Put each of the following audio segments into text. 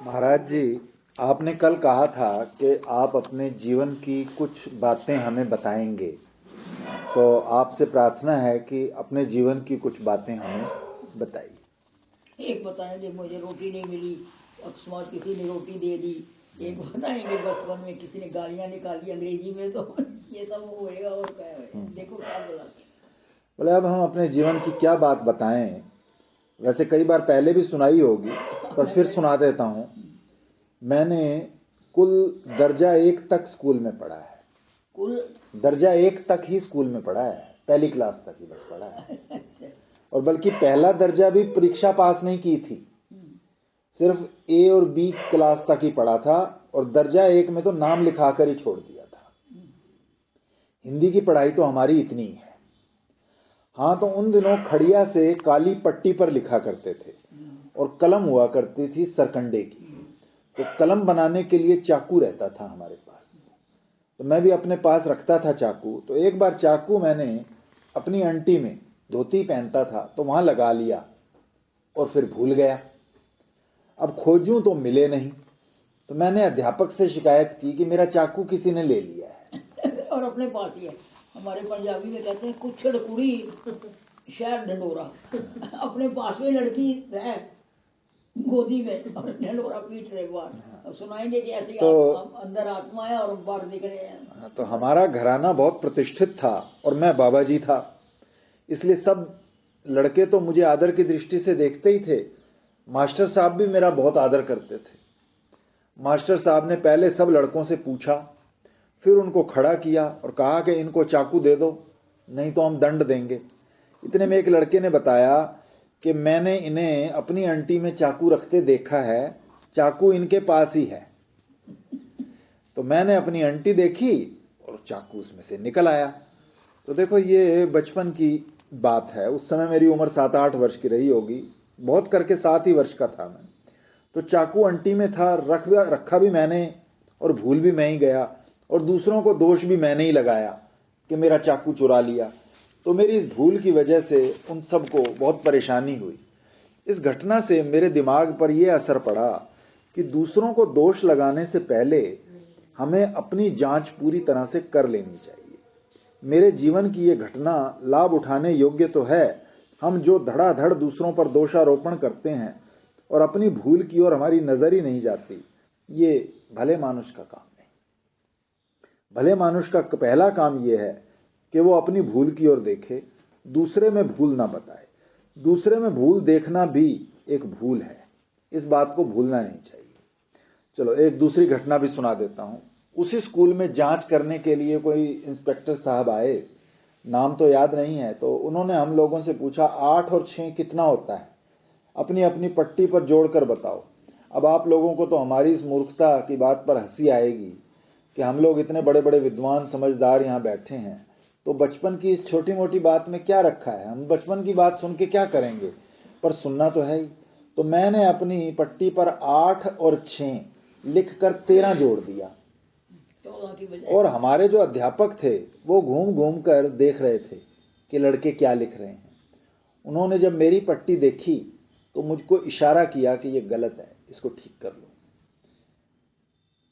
महाराज जी, आपने कल कहा था कि आप अपने जीवन की कुछ बातें हमें बताएंगे। तो आपसे प्रार्थना है कि अपने जीवन की कुछ बातें हमें बताइए। एक बताएंगे मुझे रोटी नहीं मिली, अकस्मात किसी ने रोटी दे दी। एक बताएंगे बचपन में किसी ने गालियां निकाली अंग्रेजी में, तो ये सब होएगा और क्या है। देखो क्या बोला। बोले अब हम अपने जीवन की क्या बात बताएं। वैसे कई बार पहले भी सुनाई होगी, पर फिर सुना देता हूँ। मैंने कुल दर्जा एक तक स्कूल में पढ़ा है। कुल दर्जा एक तक ही स्कूल में पढ़ा है, पहली क्लास तक ही बस पढ़ा है। अच्छा। और बल्कि पहला दर्जा भी परीक्षा पास नहीं की थी, सिर्फ ए और बी क्लास तक ही पढ़ा था। और दर्जा एक में तो नाम लिखा कर ही छोड़ दिया था। हिंदी की पढ़ाई तो हमारी इतनी ही है। हाँ, तो उन दिनों खड़िया से काली पट्टी पर लिखा करते थे और कलम हुआ करती थी सरकंडे की। तो कलम बनाने के लिए चाकू रहता था हमारे पास, तो मैं भी अपने पास रखता था चाकू। तो एक बार चाकू मैंने अपनी अंटी में, धोती पहनता था तो वहां लगा लिया और फिर भूल गया। अब खोजूं तो मिले नहीं। तो मैंने अध्यापक से शिकायत की कि मेरा चाकू किसी ने ले लिया है। और अपने पास ही है। हमारे पंजाबी में कहते हैं कुछड़ कुड़ी शहर ढंडोरा। अपने पास में लड़की है गोदी में और ढंडोरा पीट रहे बाहर। अब सुनाएंगे कि ऐसे तो अंदर आत्मा है और बाहर दिख रहे हैं। तो हमारा घराना बहुत प्रतिष्ठित था और मैं बाबा जी था, इसलिए सब लड़के तो मुझे आदर की दृष्टि से देखते ही थे। मास्टर साहब भी मेरा बहुत आदर करते थे। मास्टर साहब ने पहले सब लड़कों से पूछा, फिर उनको खड़ा किया और कहा कि इनको चाकू दे दो, नहीं तो हम दंड देंगे। इतने में एक लड़के ने बताया कि मैंने इन्हें अपनी अंटी में चाकू रखते देखा है, चाकू इनके पास ही है। तो मैंने अपनी अंटी देखी और चाकू उसमें से निकल आया। तो देखो, ये बचपन की बात है। उस समय मेरी उम्र 7-8 वर्ष की रही होगी, बहुत करके 7 ही वर्ष का था मैं। तो चाकू अंटी में था, रखा भी मैंने और भूल भी मैं ही गया, और दूसरों को दोष भी मैंने ही लगाया कि मेरा चाकू चुरा लिया। तो मेरी इस भूल की वजह से उन सबको बहुत परेशानी हुई। इस घटना से मेरे दिमाग पर यह असर पड़ा कि दूसरों को दोष लगाने से पहले हमें अपनी जांच पूरी तरह से कर लेनी चाहिए। मेरे जीवन की ये घटना लाभ उठाने योग्य तो है। हम जो धड़ाधड़ दूसरों पर दोषारोपण करते हैं और अपनी भूल की ओर हमारी नजर ही नहीं जाती, ये भले मानुष का काम नहीं। भले मानुष का पहला काम यह है कि वो अपनी भूल की ओर देखे, दूसरे में भूल ना बताए। दूसरे में भूल देखना भी एक भूल है, इस बात को भूलना नहीं चाहिए। चलो, एक दूसरी घटना भी सुना देता हूं। उसी स्कूल में जांच करने के लिए कोई इंस्पेक्टर साहब आए, नाम तो याद नहीं है। तो उन्होंने हम लोगों से पूछा, 8 और 6 कितना होता है, अपनी अपनी पट्टी पर जोड़कर बताओ। अब आप लोगों को तो हमारी इस मूर्खता की बात पर हंसी आएगी कि हम लोग इतने बड़े बड़े विद्वान समझदार यहाँ बैठे हैं, तो बचपन की इस छोटी मोटी बात में क्या रखा है, हम बचपन की बात सुन के क्या करेंगे, पर सुनना तो है ही। तो मैंने अपनी पट्टी पर 8 और 6 लिखकर 13 जोड़ दिया। और हमारे जो अध्यापक थे वो घूम घूम कर देख रहे थे कि लड़के क्या लिख रहे हैं। उन्होंने जब मेरी पट्टी देखी तो मुझको इशारा किया कि ये गलत है, इसको ठीक कर लो।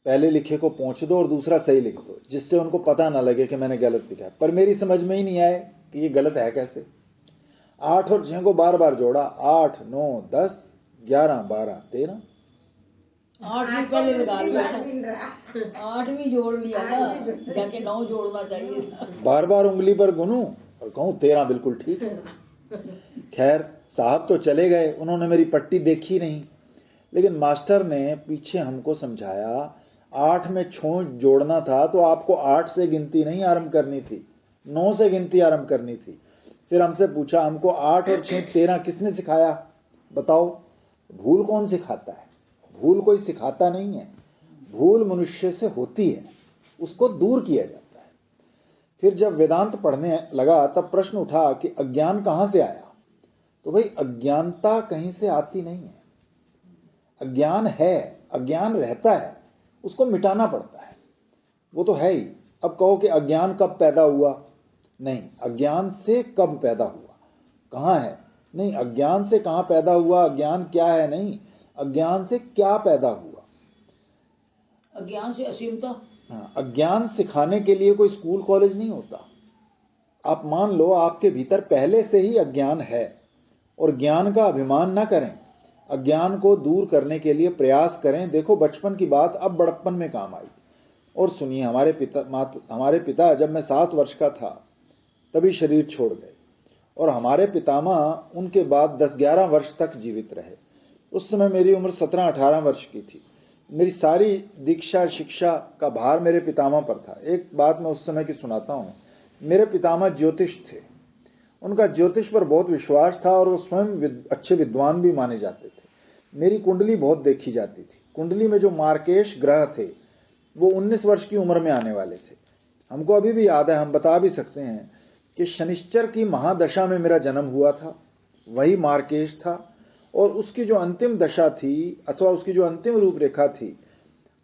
पहले लिखे को पहुंच दो और दूसरा सही लिख दो, जिससे उनको पता ना लगे कि मैंने गलत लिखा है। पर मेरी समझ में ही नहीं आए कि ये गलत है कैसे। 8 और 6 को बार बार जोड़ा, 8, 9, 10, 11, 12, 13। 8 भी पहले लगा लिया, 8 भी जोड़ लिया ना, जाके 9 जोड़ना चाहिए था। बार बार उंगली पर गुनूं और कहूं 13 बिल्कुल ठीक है। खैर, साहब तो चले गए, उन्होंने मेरी पट्टी देखी नहीं। लेकिन मास्टर ने पीछे हमको समझाया, 8 में 6 जोड़ना था तो आपको 8 से गिनती नहीं आरंभ करनी थी, 9 से गिनती आरंभ करनी थी। फिर हमसे पूछा, हमको 8 और 6 13 किसने सिखाया, बताओ। भूल कौन सिखाता है? भूल कोई सिखाता नहीं है, भूल मनुष्य से होती है, उसको दूर किया जाता है। फिर जब वेदांत पढ़ने लगा तब प्रश्न उठा कि अज्ञान कहां से आया। तो भाई, अज्ञानता कहीं से आती नहीं है। अज्ञान है, अज्ञान रहता है, उसको मिटाना पड़ता है, वो तो है ही। अब कहो कि अज्ञान कब पैदा हुआ, नहीं, अज्ञान से कब पैदा हुआ, कहां है, नहीं, अज्ञान से कहां पैदा हुआ, अज्ञान क्या है, नहीं, अज्ञान से क्या पैदा हुआ? अज्ञान से असीमता। हाँ, अज्ञान सिखाने के लिए कोई स्कूल कॉलेज नहीं होता। आप मान लो आपके भीतर पहले से ही अज्ञान है और ज्ञान का अभिमान ना करें, अज्ञान को दूर करने के लिए प्रयास करें। देखो बचपन की बात अब बड़प्पन में काम आई। और सुनिए, हमारे पिता जब मैं 7 वर्ष का था तभी शरीर छोड़ गए और हमारे पितामह उनके बाद 10-11 वर्ष तक जीवित रहे। उस समय मेरी उम्र 17-18 वर्ष की थी। मेरी सारी दीक्षा शिक्षा का भार मेरे पितामह पर था। एक बात मैं उस समय की सुनाता हूँ। मेरे पितामह ज्योतिष थे, उनका ज्योतिष पर बहुत विश्वास था और वो स्वयं अच्छे विद्वान भी माने जाते थे। मेरी कुंडली बहुत देखी जाती थी। कुंडली में जो मार्केश ग्रह थे वो 19 वर्ष की उम्र में आने वाले थे। हमको अभी भी याद है, हम बता भी सकते हैं कि शनिश्चर की महादशा में मेरा जन्म हुआ था, वही मार्केश था। और उसकी जो अंतिम दशा थी अथवा उसकी जो अंतिम रूपरेखा थी,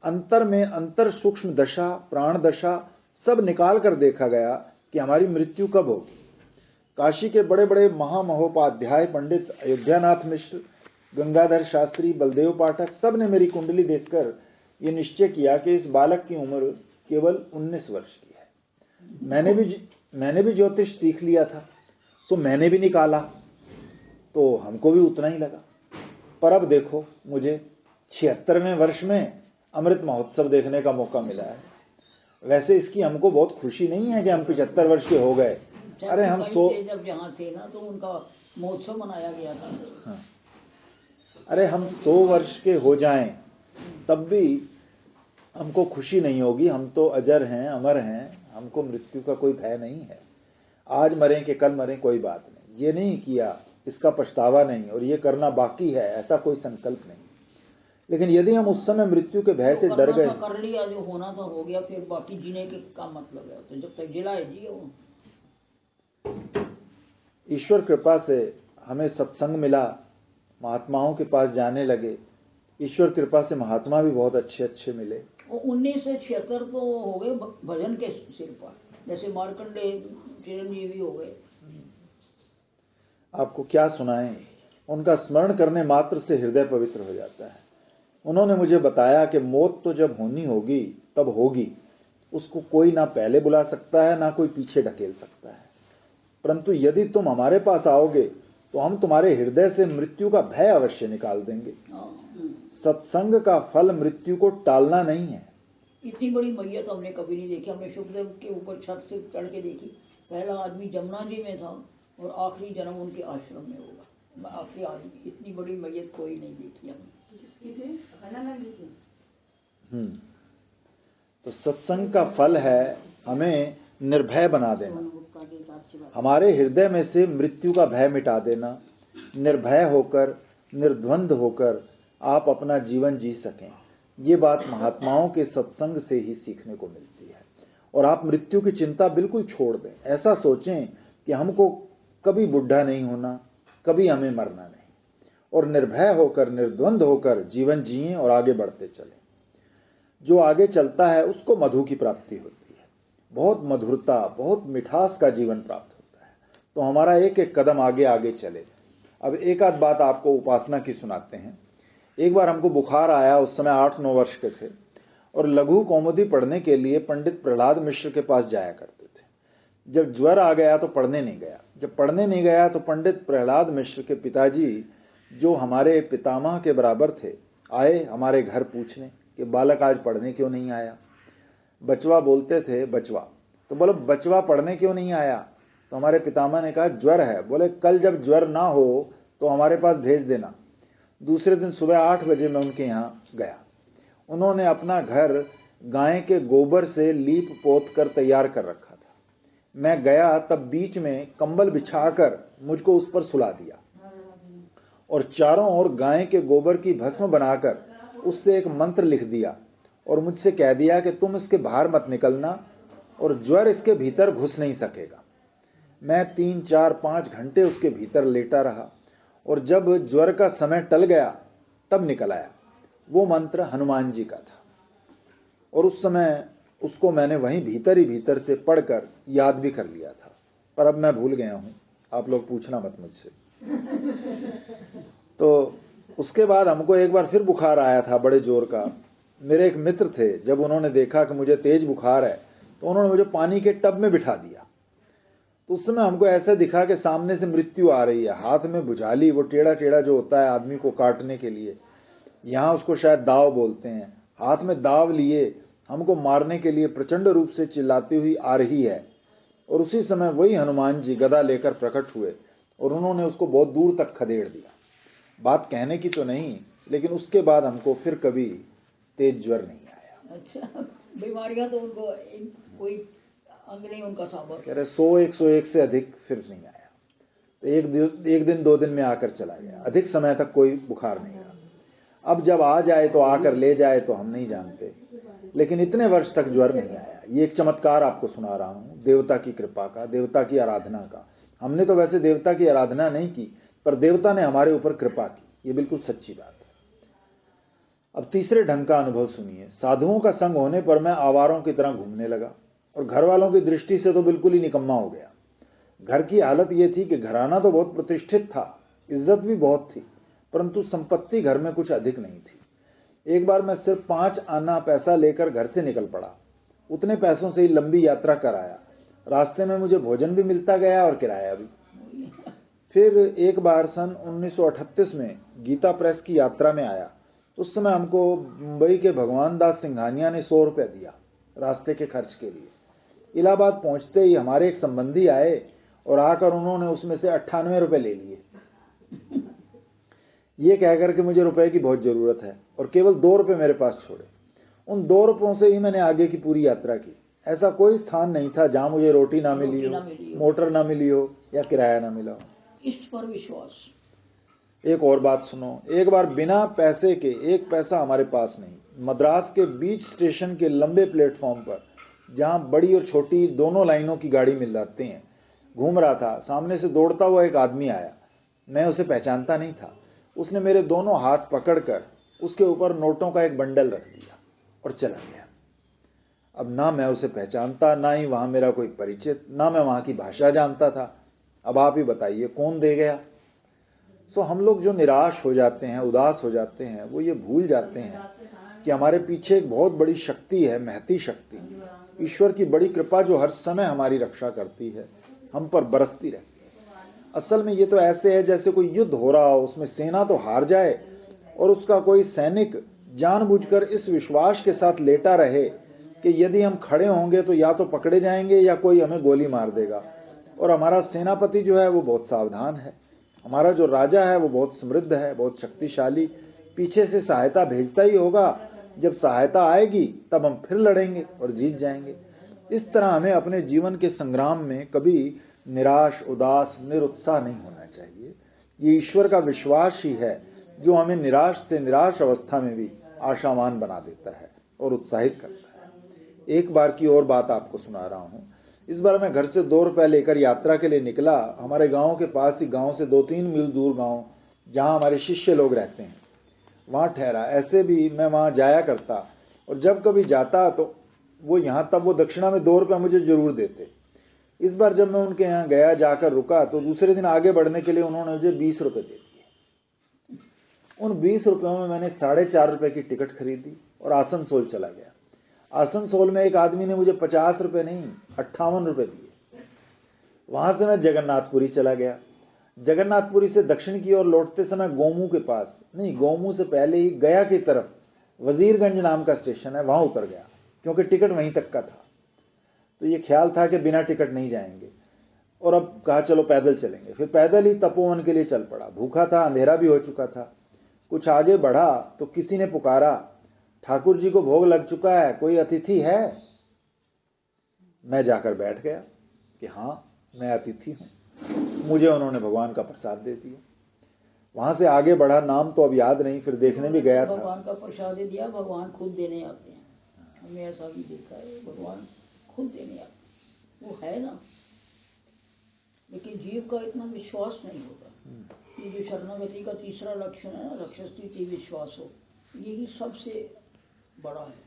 अंतर में अंतर सूक्ष्म दशा, प्राण दशा सब निकाल कर देखा गया कि हमारी मृत्यु कब होगी। काशी के बड़े बड़े महामहोपाध्याय पंडित अयोध्यानाथ मिश्र, गंगाधर शास्त्री, बलदेव पाठक सब ने मेरी कुंडली देखकर ये निश्चय किया कि इस बालक की उम्र केवल 19 वर्ष की है। मैंने भी ज्योतिष सीख लिया था, तो मैंने भी निकाला तो हमको भी उतना ही लगा। पर अब देखो, मुझे 76वें वर्ष में अमृत महोत्सव देखने का मौका मिला है। वैसे इसकी हमको बहुत खुशी नहीं है कि हम 75 वर्ष के हो गए। अरे हम जब जहाँ थे ना तो उनका महोत्सव मनाया गया था। हाँ, अरे हम 100 वर्ष के हो जाएं तब भी हमको खुशी नहीं होगी। हम तो अजर हैं, अमर हैं, हमको मृत्यु का कोई भय नहीं है। आज मरें कि कल मरें कोई बात नहीं, ये नहीं किया इसका पछतावा नहीं और ये करना बाकी है ऐसा कोई संकल्प नहीं। लेकिन यदि हम उस समय मृत्यु के भय से डर गए, कर लिया, जो होना था हो गया, फिर बाकी जीने के का मतलब है? तो जब तक जिला है जियो। ईश्वर कृपा से हमें सत्संग मिला, महात्माओं के पास जाने लगे। ईश्वर कृपा से महात्मा भी बहुत अच्छे अच्छे मिले। 1976 तो हो गए भजन के सिर पर, जैसे मार्कंडे चिरंजीवी हो गए। आपको क्या सुनाएं, उनका स्मरण करने मात्र से हृदय पवित्र हो जाता है। उन्होंने मुझे बताया कि मौत तो जब होनी होगी तब होगी, उसको कोई ना पहले बुला सकता है ना कोई पीछे ढकेल सकता है। परंतु यदि तुम हमारे पास आओगे तो हम तुम्हारे हृदय से मृत्यु का भय अवश्य निकाल देंगे। सत्संग का फल मृत्यु को टालना नहीं है। इतनी बड़ी मैयत हमने कभी नहीं देखी। हमने सुखदेव के ऊपर छत से चढ़ के देखी। पहला आदमी जमुना जी में था और आखिरी जन्म उनके आश्रम में होगा। आखिरी आदमी, इतनी बड़ी मैयत कोई नहीं देखी हमने। तो सत्संग का फल है हमें निर्भय बना देना, हमारे हृदय में से मृत्यु का भय मिटा देना। निर्भय होकर, निर्द्वंद होकर आप अपना जीवन जी सकें। ये बात महात्माओं के सत्संग से ही सीखने को मिलती है। और आप मृत्यु की चिंता बिल्कुल छोड़ दें। ऐसा सोचें कि हमको कभी बुढ़ा नहीं होना, कभी हमें मरना नहीं, और निर्भय होकर, निर्द्वंद होकर जीवन जिएं और आगे बढ़ते चलें। जो आगे चलता है उसको मधु की प्राप्ति होती है, बहुत मधुरता, बहुत मिठास का जीवन प्राप्त होता है। तो हमारा एक एक कदम आगे आगे चले। अब एक आध बात आपको उपासना की सुनाते हैं। एक बार हमको बुखार आया, उस समय 8-9 वर्ष के थे और लघु कौमुदी पढ़ने के लिए पंडित प्रहलाद मिश्र के पास जाया करते थे। जब ज्वर आ गया तो पढ़ने नहीं गया। जब पढ़ने नहीं गया तो पंडित प्रहलाद मिश्र के पिताजी, जो हमारे पितामह के बराबर थे, आए हमारे घर पूछने कि बालक आज पढ़ने क्यों नहीं आया। बचवा बोलते थे, बचवा, तो बोलो बचवा पढ़ने क्यों नहीं आया? तो हमारे पितामह ने कहा ज्वर है। बोले कल जब ज्वर ना हो तो हमारे पास भेज देना। दूसरे दिन सुबह 8 बजे मैं उनके यहाँ गया। उन्होंने अपना घर गाय के गोबर से लीप पोत कर तैयार कर रखा था। मैं गया तब बीच में कंबल बिछाकर मुझको उस पर सुला दिया और चारों ओर गाय के गोबर की भस्म बनाकर उससे एक मंत्र लिख दिया और मुझसे कह दिया कि तुम इसके बाहर मत निकलना और ज्वर इसके भीतर घुस नहीं सकेगा। मैं 3-4-5 घंटे उसके भीतर लेटा रहा और जब ज्वर का समय टल गया तब निकल आया। वो मंत्र हनुमान जी का था और उस समय उसको मैंने वहीं भीतर ही भीतर से पढ़कर याद भी कर लिया था, पर अब मैं भूल गया हूँ। आप लोग पूछना मत मुझसे। तो उसके बाद हमको एक बार फिर बुखार आया था बड़े जोर का। मेरे एक मित्र थे, जब उन्होंने देखा कि मुझे तेज बुखार है तो उन्होंने मुझे पानी के टब में बिठा दिया। तो उस समय हमको ऐसा दिखा कि सामने से मृत्यु आ रही है, हाथ में भुजाली, वो टेढ़ा टेढ़ा जो होता है आदमी को काटने के लिए, यहाँ उसको शायद दाव बोलते हैं, हाथ में दाव लिए हमको मारने के लिए प्रचंड रूप से चिल्लाती हुई आ रही है। और उसी समय वही हनुमान जी गदा लेकर प्रकट हुए और उन्होंने उसको बहुत दूर तक खदेड़ दिया। बात कहने की तो नहीं, लेकिन उसके बाद हमको फिर कभी तेज ज्वर नहीं आया। अच्छा, बीमारियां तो उनको कोई अंग नहीं उनका साबर। कह रहे 100-101 से अधिक फिर नहीं आया। तो एक दिन 2 दिन में आकर चला गया, अधिक समय तक कोई बुखार नहीं रहा। अब जब आ जाए तो आकर ले जाए तो हम नहीं जानते, लेकिन इतने वर्ष तक ज्वर नहीं आया। ये एक चमत्कार आपको सुना रहा हूँ, देवता की कृपा का, देवता की आराधना का। हमने तो वैसे देवता की आराधना नहीं की, पर देवता ने हमारे ऊपर कृपा की, ये बिल्कुल सच्ची बात है। अब तीसरे ढंग का अनुभव सुनिए। साधुओं का संग होने पर मैं आवारों की तरह घूमने लगा और घर वालों की दृष्टि से तो बिल्कुल ही निकम्मा हो गया। घर की हालत यह थी कि घराना तो बहुत प्रतिष्ठित था, इज्जत भी बहुत थी, परंतु संपत्ति घर में कुछ अधिक नहीं थी। एक बार मैं सिर्फ 5 आना पैसा लेकर घर से निकल पड़ा। उतने पैसों से ही लंबी यात्रा कर आया। रास्ते में मुझे भोजन भी मिलता गया और किराया भी। फिर एक बार सन 1938 में गीता प्रेस की यात्रा में आया। उस समय हमको मुंबई के भगवान दास सिंघानिया ने 100 रुपये दिया रास्ते के खर्च के लिए। इलाहाबाद पहुंचते ही हमारे एक संबंधी आए और आकर उन्होंने उसमें से 98 रुपये ले लिए, ये कहकर के मुझे रुपए की बहुत जरूरत है, और केवल 2 रुपये मेरे पास छोड़े। उन 2 रुपयों से ही मैंने आगे की पूरी यात्रा की। ऐसा कोई स्थान नहीं था जहां मुझे रोटी ना मिली हो, मोटर ना मिली हो या किराया ना मिला हो। इष्ट पर विश्वास। एक और बात सुनो। एक बार बिना पैसे के, 1 पैसा हमारे पास नहीं, मद्रास के बीच स्टेशन के लंबे प्लेटफॉर्म पर, जहां बड़ी और छोटी दोनों लाइनों की गाड़ी मिल जाती हैं, घूम रहा था। सामने से दौड़ता हुआ एक आदमी आया। मैं उसे पहचानता नहीं था। उसने मेरे दोनों हाथ पकड़कर उसके ऊपर नोटों का एक बंडल रख दिया और चला गया। अब ना मैं उसे पहचानता, ना ही वहां मेरा कोई परिचित, ना मैं वहां की भाषा जानता था। अब आप ही बताइए कौन दे गया। सो हम लोग जो निराश हो जाते हैं, उदास हो जाते हैं, वो ये भूल जाते हैं कि हमारे पीछे एक बहुत बड़ी शक्ति है, महती शक्ति, ईश्वर की बड़ी कृपा जो हर समय हमारी रक्षा करती है, हम पर बरसती रहती है। असल में ये तो ऐसे है जैसे कोई युद्ध हो रहा हो, उसमें सेना तो हार जाए और उसका कोई सैनिक जानबूझकर इस विश्वास के साथ लेटा रहे कि यदि हम खड़े होंगे तो या तो पकड़े जाएंगे या कोई हमें गोली मार देगा। और हमारा सेनापति जो है वो बहुत सावधान है, हमारा जो राजा है वो बहुत समृद्ध है, बहुत शक्तिशाली, पीछे से सहायता भेजता ही होगा। जब सहायता आएगी तब हम फिर लड़ेंगे और जीत जाएंगे। इस तरह हमें अपने जीवन के संग्राम में कभी निराश, उदास, निरुत्साह नहीं होना चाहिए। ये ईश्वर का विश्वास ही है जो हमें निराश से निराश अवस्था में भी आशावान बना देता है और उत्साहित करता है। एक बार की और बात आपको सुना रहा हूँ। इस बार मैं घर से 2 रुपए लेकर यात्रा के लिए निकला। हमारे गांव के पास ही, गांव से 2-3 मील दूर गांव, जहां हमारे शिष्य लोग रहते हैं, वहां ठहरा। ऐसे भी मैं वहां जाया करता और जब कभी जाता तो वो यहाँ, तब वो दक्षिणा में 2 रुपये मुझे जरूर देते। इस बार जब मैं उनके यहाँ गया, जाकर रुका, तो दूसरे दिन आगे बढ़ने के लिए उन्होंने मुझे 20 रुपये दे दिए। उन 20 रुपयों में मैंने 4.5 रुपये की टिकट खरीदी और आसनसोल चला गया। आसनसोल में एक आदमी ने मुझे 50 रुपये नहीं, 58 रुपये दिए। वहां से मैं जगन्नाथपुरी चला गया। जगन्नाथपुरी से दक्षिण की ओर लौटते समय गोमू के पास नहीं, गोमू से पहले ही गया की तरफ वजीरगंज नाम का स्टेशन है, वहां उतर गया, क्योंकि टिकट वहीं तक का था। तो ये ख्याल था कि बिना टिकट नहीं जाएंगे, और अब कहा चलो पैदल चलेंगे। फिर पैदल ही तपोवन के लिए चल पड़ा। भूखा था, अंधेरा भी हो चुका था। कुछ आगे बढ़ा तो किसी ने पुकारा, ठाकुर जी को भोग लग चुका है, कोई अतिथि है? मैं जाकर बैठ गया कि हाँ, मैं अतिथि हूं। मुझे उन्होंने भगवान का प्रसाद दे दिया। वहां से आगे बढ़ा, नाम तो अब याद नहीं, फिर देखने भी गया था। भगवान का प्रसाद दिया, भगवान खुद देने आते हैं। हमने ऐसा भी देखा है, भगवान खुद देने आते, वो है ना। लेकिन जीव का इतना विश्वास नहीं होता। ये जो शरणागति का तीसरा लक्षण है ना, लक्ष्य विश्वास हो, यही सबसे बड़ा है।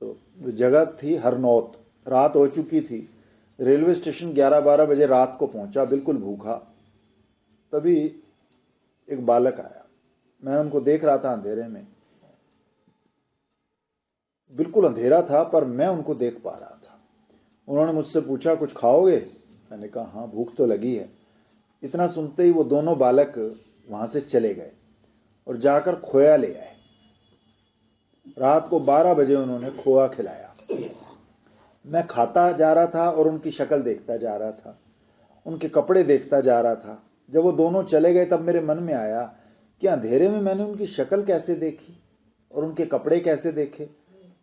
तो जगह थी हरनौत, रात हो चुकी थी। रेलवे स्टेशन 11-12 बजे रात को पहुंचा, बिल्कुल भूखा। तभी एक बालक आया, मैं उनको देख रहा था अंधेरे में, बिल्कुल अंधेरा था पर मैं उनको देख पा रहा था। उन्होंने मुझसे पूछा कुछ खाओगे? मैंने कहा हाँ भूख तो लगी है। इतना सुनते ही वो दोनों बालक वहां से चले गए और जाकर खोया ले आए। रात को 12 बजे उन्होंने खोआ खिलाया। मैं खाता जा रहा था और उनकी शक्ल देखता जा रहा था, उनके कपड़े देखता जा रहा था। जब वो दोनों चले गए तब मेरे मन में आया कि अंधेरे में मैंने उनकी शक्ल कैसे देखी और उनके कपड़े कैसे देखे।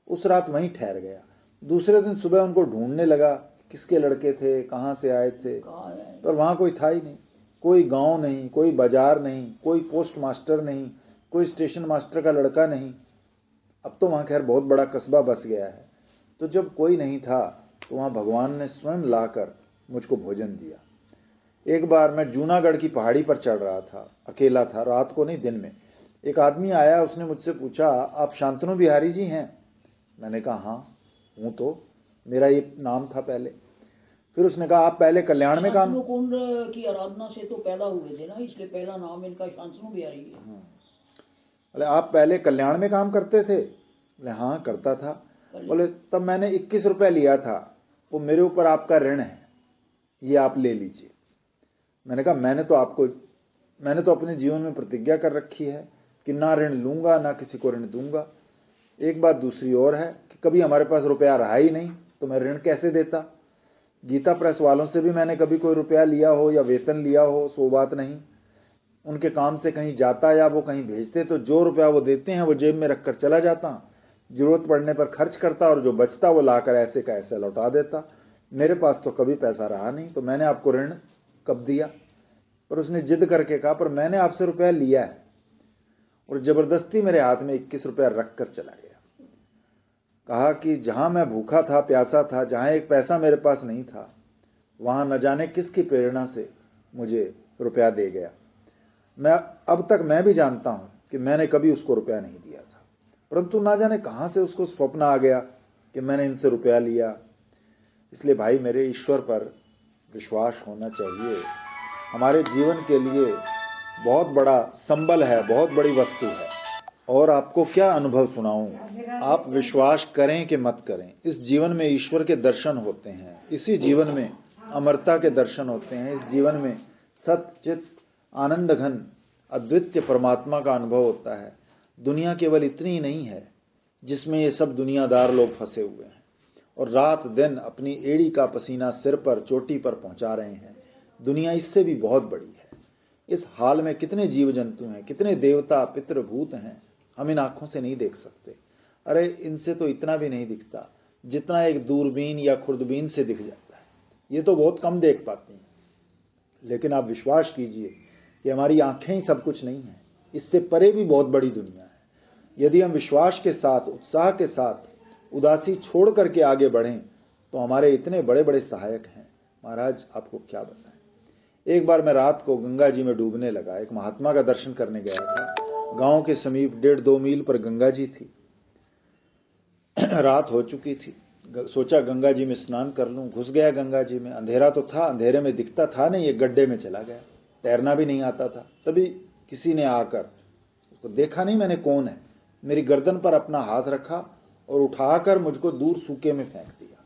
उस रात वहीं ठहर गया। दूसरे दिन सुबह उनको ढूंढने लगा, किसके लड़के थे, कहाँ से आए थे, पर वहाँ कोई था ही नहीं। कोई गांव नहीं, कोई बाजार नहीं, कोई पोस्ट मास्टर नहीं, कोई स्टेशन मास्टर का लड़का नहीं। अब तो वहाँ खैर बहुत बड़ा कस्बा बस गया है। तो जब कोई नहीं था तो वहाँ भगवान ने स्वयं लाकर मुझको भोजन दिया। एक बार मैं जूनागढ़ की पहाड़ी पर चढ़ रहा था, अकेला था, रात को नहीं दिन में। एक आदमी आया, उसने मुझसे पूछा आप शांतनु बिहारी जी हैं? मैंने कहा हाँ हूँ, तो मेरा ये नाम था पहले। फिर उसने कहा आप पहले कल्याण में काम। शांतनु कुंड की आराधना से तो पैदा हुए थे ना, इसलिए पहला नाम इनका शांतनु बिहारी है। बोले आप पहले कल्याण में काम करते थे? बोले हाँ करता था। बोले तब मैंने 21 रुपये लिया था, वो मेरे ऊपर आपका ऋण है, ये आप ले लीजिए। मैंने कहा मैंने तो अपने जीवन में प्रतिज्ञा कर रखी है कि ना ऋण लूंगा ना किसी को ऋण दूंगा। एक बात दूसरी और है कि कभी हमारे पास रुपया रहा ही नहीं तो मैं ऋण कैसे देता। गीता प्रेस वालों से भी मैंने कभी कोई रुपया लिया हो या वेतन लिया हो सो बात नहीं। उनके काम से कहीं जाता या वो कहीं भेजते तो जो रुपया वो देते हैं वो जेब में रखकर चला जाता, जरूरत पड़ने पर खर्च करता और जो बचता वो लाकर ऐसे का ऐसे लौटा देता। मेरे पास तो कभी पैसा रहा नहीं, तो मैंने आपको ऋण कब दिया? पर उसने जिद करके कहा पर मैंने आपसे रुपया लिया है, और जबरदस्ती मेरे हाथ में 21 रुपया रख कर चला गया। कहा कि जहां मैं भूखा था, प्यासा था, जहां एक पैसा मेरे पास नहीं था, वहां न जाने किसकी प्रेरणा से मुझे रुपया दे गया। अब तक मैं भी जानता हूं कि मैंने कभी उसको रुपया नहीं दिया था, परंतु ना जाने कहां से उसको स्वप्न आ गया कि मैंने इनसे रुपया लिया। इसलिए भाई मेरे, ईश्वर पर विश्वास होना चाहिए। हमारे जीवन के लिए बहुत बड़ा संबल है, बहुत बड़ी वस्तु है। और आपको क्या अनुभव सुनाऊं, आप विश्वास करें कि मत करें, इस जीवन में ईश्वर के दर्शन होते हैं, इसी जीवन में अमरता के दर्शन होते हैं, इस जीवन में सत्य चित आनंद घन अद्वितीय परमात्मा का अनुभव होता है। दुनिया केवल इतनी ही नहीं है जिसमें ये सब दुनियादार लोग फंसे हुए हैं और रात दिन अपनी एड़ी का पसीना सिर पर चोटी पर पहुंचा रहे हैं। दुनिया इससे भी बहुत बड़ी है। इस हाल में कितने जीव जंतु हैं, कितने देवता पितृ भूत हैं, हम इन आंखों से नहीं देख सकते। अरे इनसे तो इतना भी नहीं दिखता जितना एक दूरबीन या खुर्दबीन से दिख जाता है। ये तो बहुत कम देख पाते हैं, लेकिन आप विश्वास कीजिए कि हमारी आंखें ही सब कुछ नहीं है, इससे परे भी बहुत बड़ी दुनिया है। यदि हम विश्वास के साथ, उत्साह के साथ, उदासी छोड़ करके आगे बढ़ें तो हमारे इतने बड़े बड़े सहायक हैं। महाराज आपको क्या बताएं। एक बार मैं रात को गंगा जी में डूबने लगा। एक महात्मा का दर्शन करने गया था। गांव के समीप 1.5-2 मील पर गंगा जी थी। रात हो चुकी थी। सोचा गंगा जी में स्नान कर लूं। घुस गया गंगा जी में। अंधेरा तो था, अंधेरे में दिखता था नहीं, एक गड्ढे में चला गया। तैरना भी नहीं आता था। तभी किसी ने आकर, उसको देखा नहीं मैंने कौन है, मेरी गर्दन पर अपना हाथ रखा और उठाकर मुझको दूर सूखे में फेंक दिया।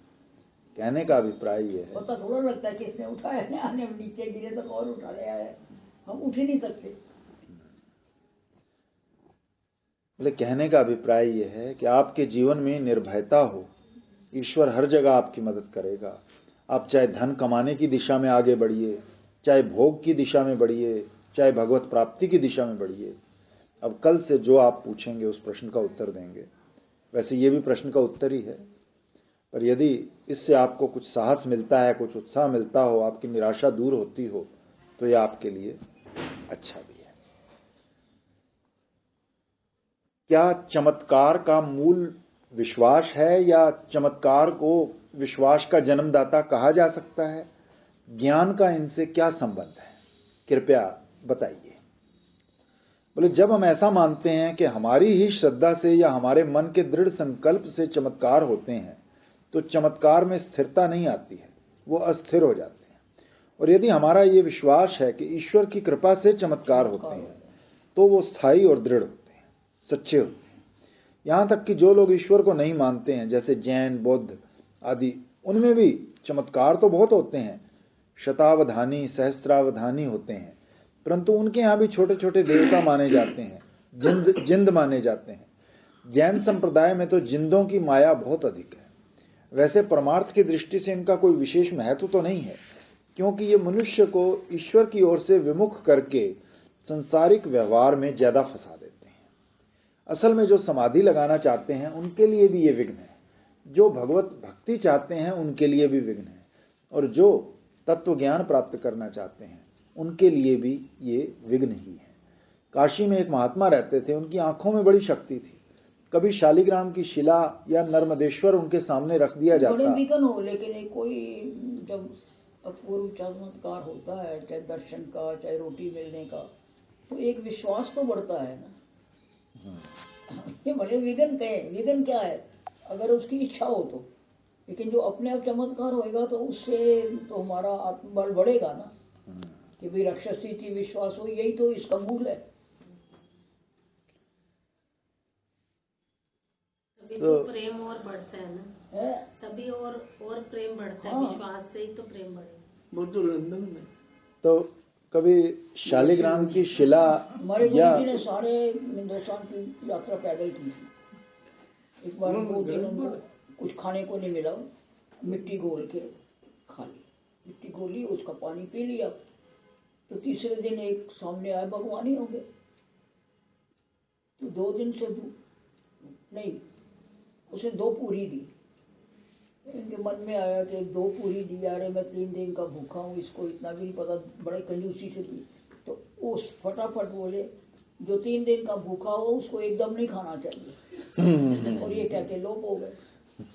कहने का अभिप्राय यह है, पता थोड़ा लगता है किसने उठाया, आने नीचे गिरे तो कौन उठा ले आया, हम उठ ही नहीं सकते। बोले कहने का अभिप्राय यह है कि आपके जीवन में निर्भयता हो, ईश्वर हर जगह आपकी मदद करेगा। आप चाहे धन कमाने की दिशा में आगे बढ़िए, चाहे भोग की दिशा में बढ़िए, चाहे भगवत प्राप्ति की दिशा में बढ़िए। अब कल से जो आप पूछेंगे उस प्रश्न का उत्तर देंगे। वैसे ये भी प्रश्न का उत्तर ही है, पर यदि इससे आपको कुछ साहस मिलता है, कुछ उत्साह मिलता हो, आपकी निराशा दूर होती हो, तो यह आपके लिए अच्छा भी है। क्या चमत्कार का मूल विश्वास है या चमत्कार को विश्वास का जन्मदाता कहा जा सकता है? ज्ञान का इनसे क्या संबंध है, कृपया बताइए। बोले जब हम ऐसा मानते हैं कि हमारी ही श्रद्धा से या हमारे मन के दृढ़ संकल्प से चमत्कार होते हैं तो चमत्कार में स्थिरता नहीं आती है, वो अस्थिर हो जाते हैं। और यदि हमारा ये विश्वास है कि ईश्वर की कृपा से चमत्कार होते हैं तो वो स्थायी और दृढ़ होते हैं, सच्चे होते हैं। यहाँ तक कि जो लोग ईश्वर को नहीं मानते हैं, जैसे जैन, बौद्ध आदि, उनमें भी चमत्कार तो बहुत होते हैं, शतावधानी सहस्त्रावधानी होते हैं, परंतु उनके यहाँ भी छोटे छोटे देवता माने जाते हैं, जिंद माने जाते हैं। जैन संप्रदाय में तो जिंदों की माया बहुत अधिक है। वैसे परमार्थ की दृष्टि से इनका कोई विशेष महत्व तो नहीं है, क्योंकि ये मनुष्य को ईश्वर की ओर से विमुख करके संसारिक व्यवहार में ज्यादा फंसा देते हैं। असल में जो समाधि लगाना चाहते हैं उनके लिए भी ये विघ्न है, जो भगवत भक्ति चाहते हैं उनके लिए भी विघ्न है, और जो तत्व ज्ञान प्राप्त करना चाहते हैं उनके लिए भी ये विघ्न ही है। काशी में एक महात्मा रहते थे, उनकी आंखों में बड़ी शक्ति थी। कभी शालिग्राम की शिला या नर्मदेश्वर उनके सामने रख दिया बड़े जाता, विघ्न हो, लेकिन कोई जब अपूर्व चमत्कार होता है, चाहे दर्शन का चाहे रोटी मिलने का, तो एक विश्वास तो बढ़ता है ना। ये भले विघ्न कहे, विघ्न क्या है, अगर उसकी इच्छा हो तो, लेकिन जो अपने आप चमत्कार होएगा तो उससे तो हमारा आत्मबल बढ़ेगा ना, कि भाई रक्षस्थिति विश्वास हो, यही तो इसका मूल है। तभी तो प्रेम और बढ़ता है ना, है? तभी और प्रेम बढ़ता है। हाँ। विश्वास से ही तो प्रेम बढ़ेगा। वो तो लंदन में तो कभी शालिग्राम की शिला हमारे या गुरु जी ने सारे हिंदुस्तान की यात्रा पैदल की थी। एक बार 2 दिन उनको कुछ खाने को नहीं मिला, मिट्टी घोल के खा ली, मिट्टी घोली, उसका पानी पी लिया। तो तीसरे दिन एक सामने आए, भगवान ही होंगे, तो 2 दिन से नहीं, उसने 2 पूरी दी। इनके मन में आया कि 2 पूरी दी, अरे मैं 3 दिन का भूखा हूँ, इसको इतना भी नहीं पता, बड़े कंजूसी से दी। तो उस फटाफट बोले, जो 3 दिन का भूखा हो उसको एकदम नहीं खाना चाहिए, और ये कहते लोप हो गए।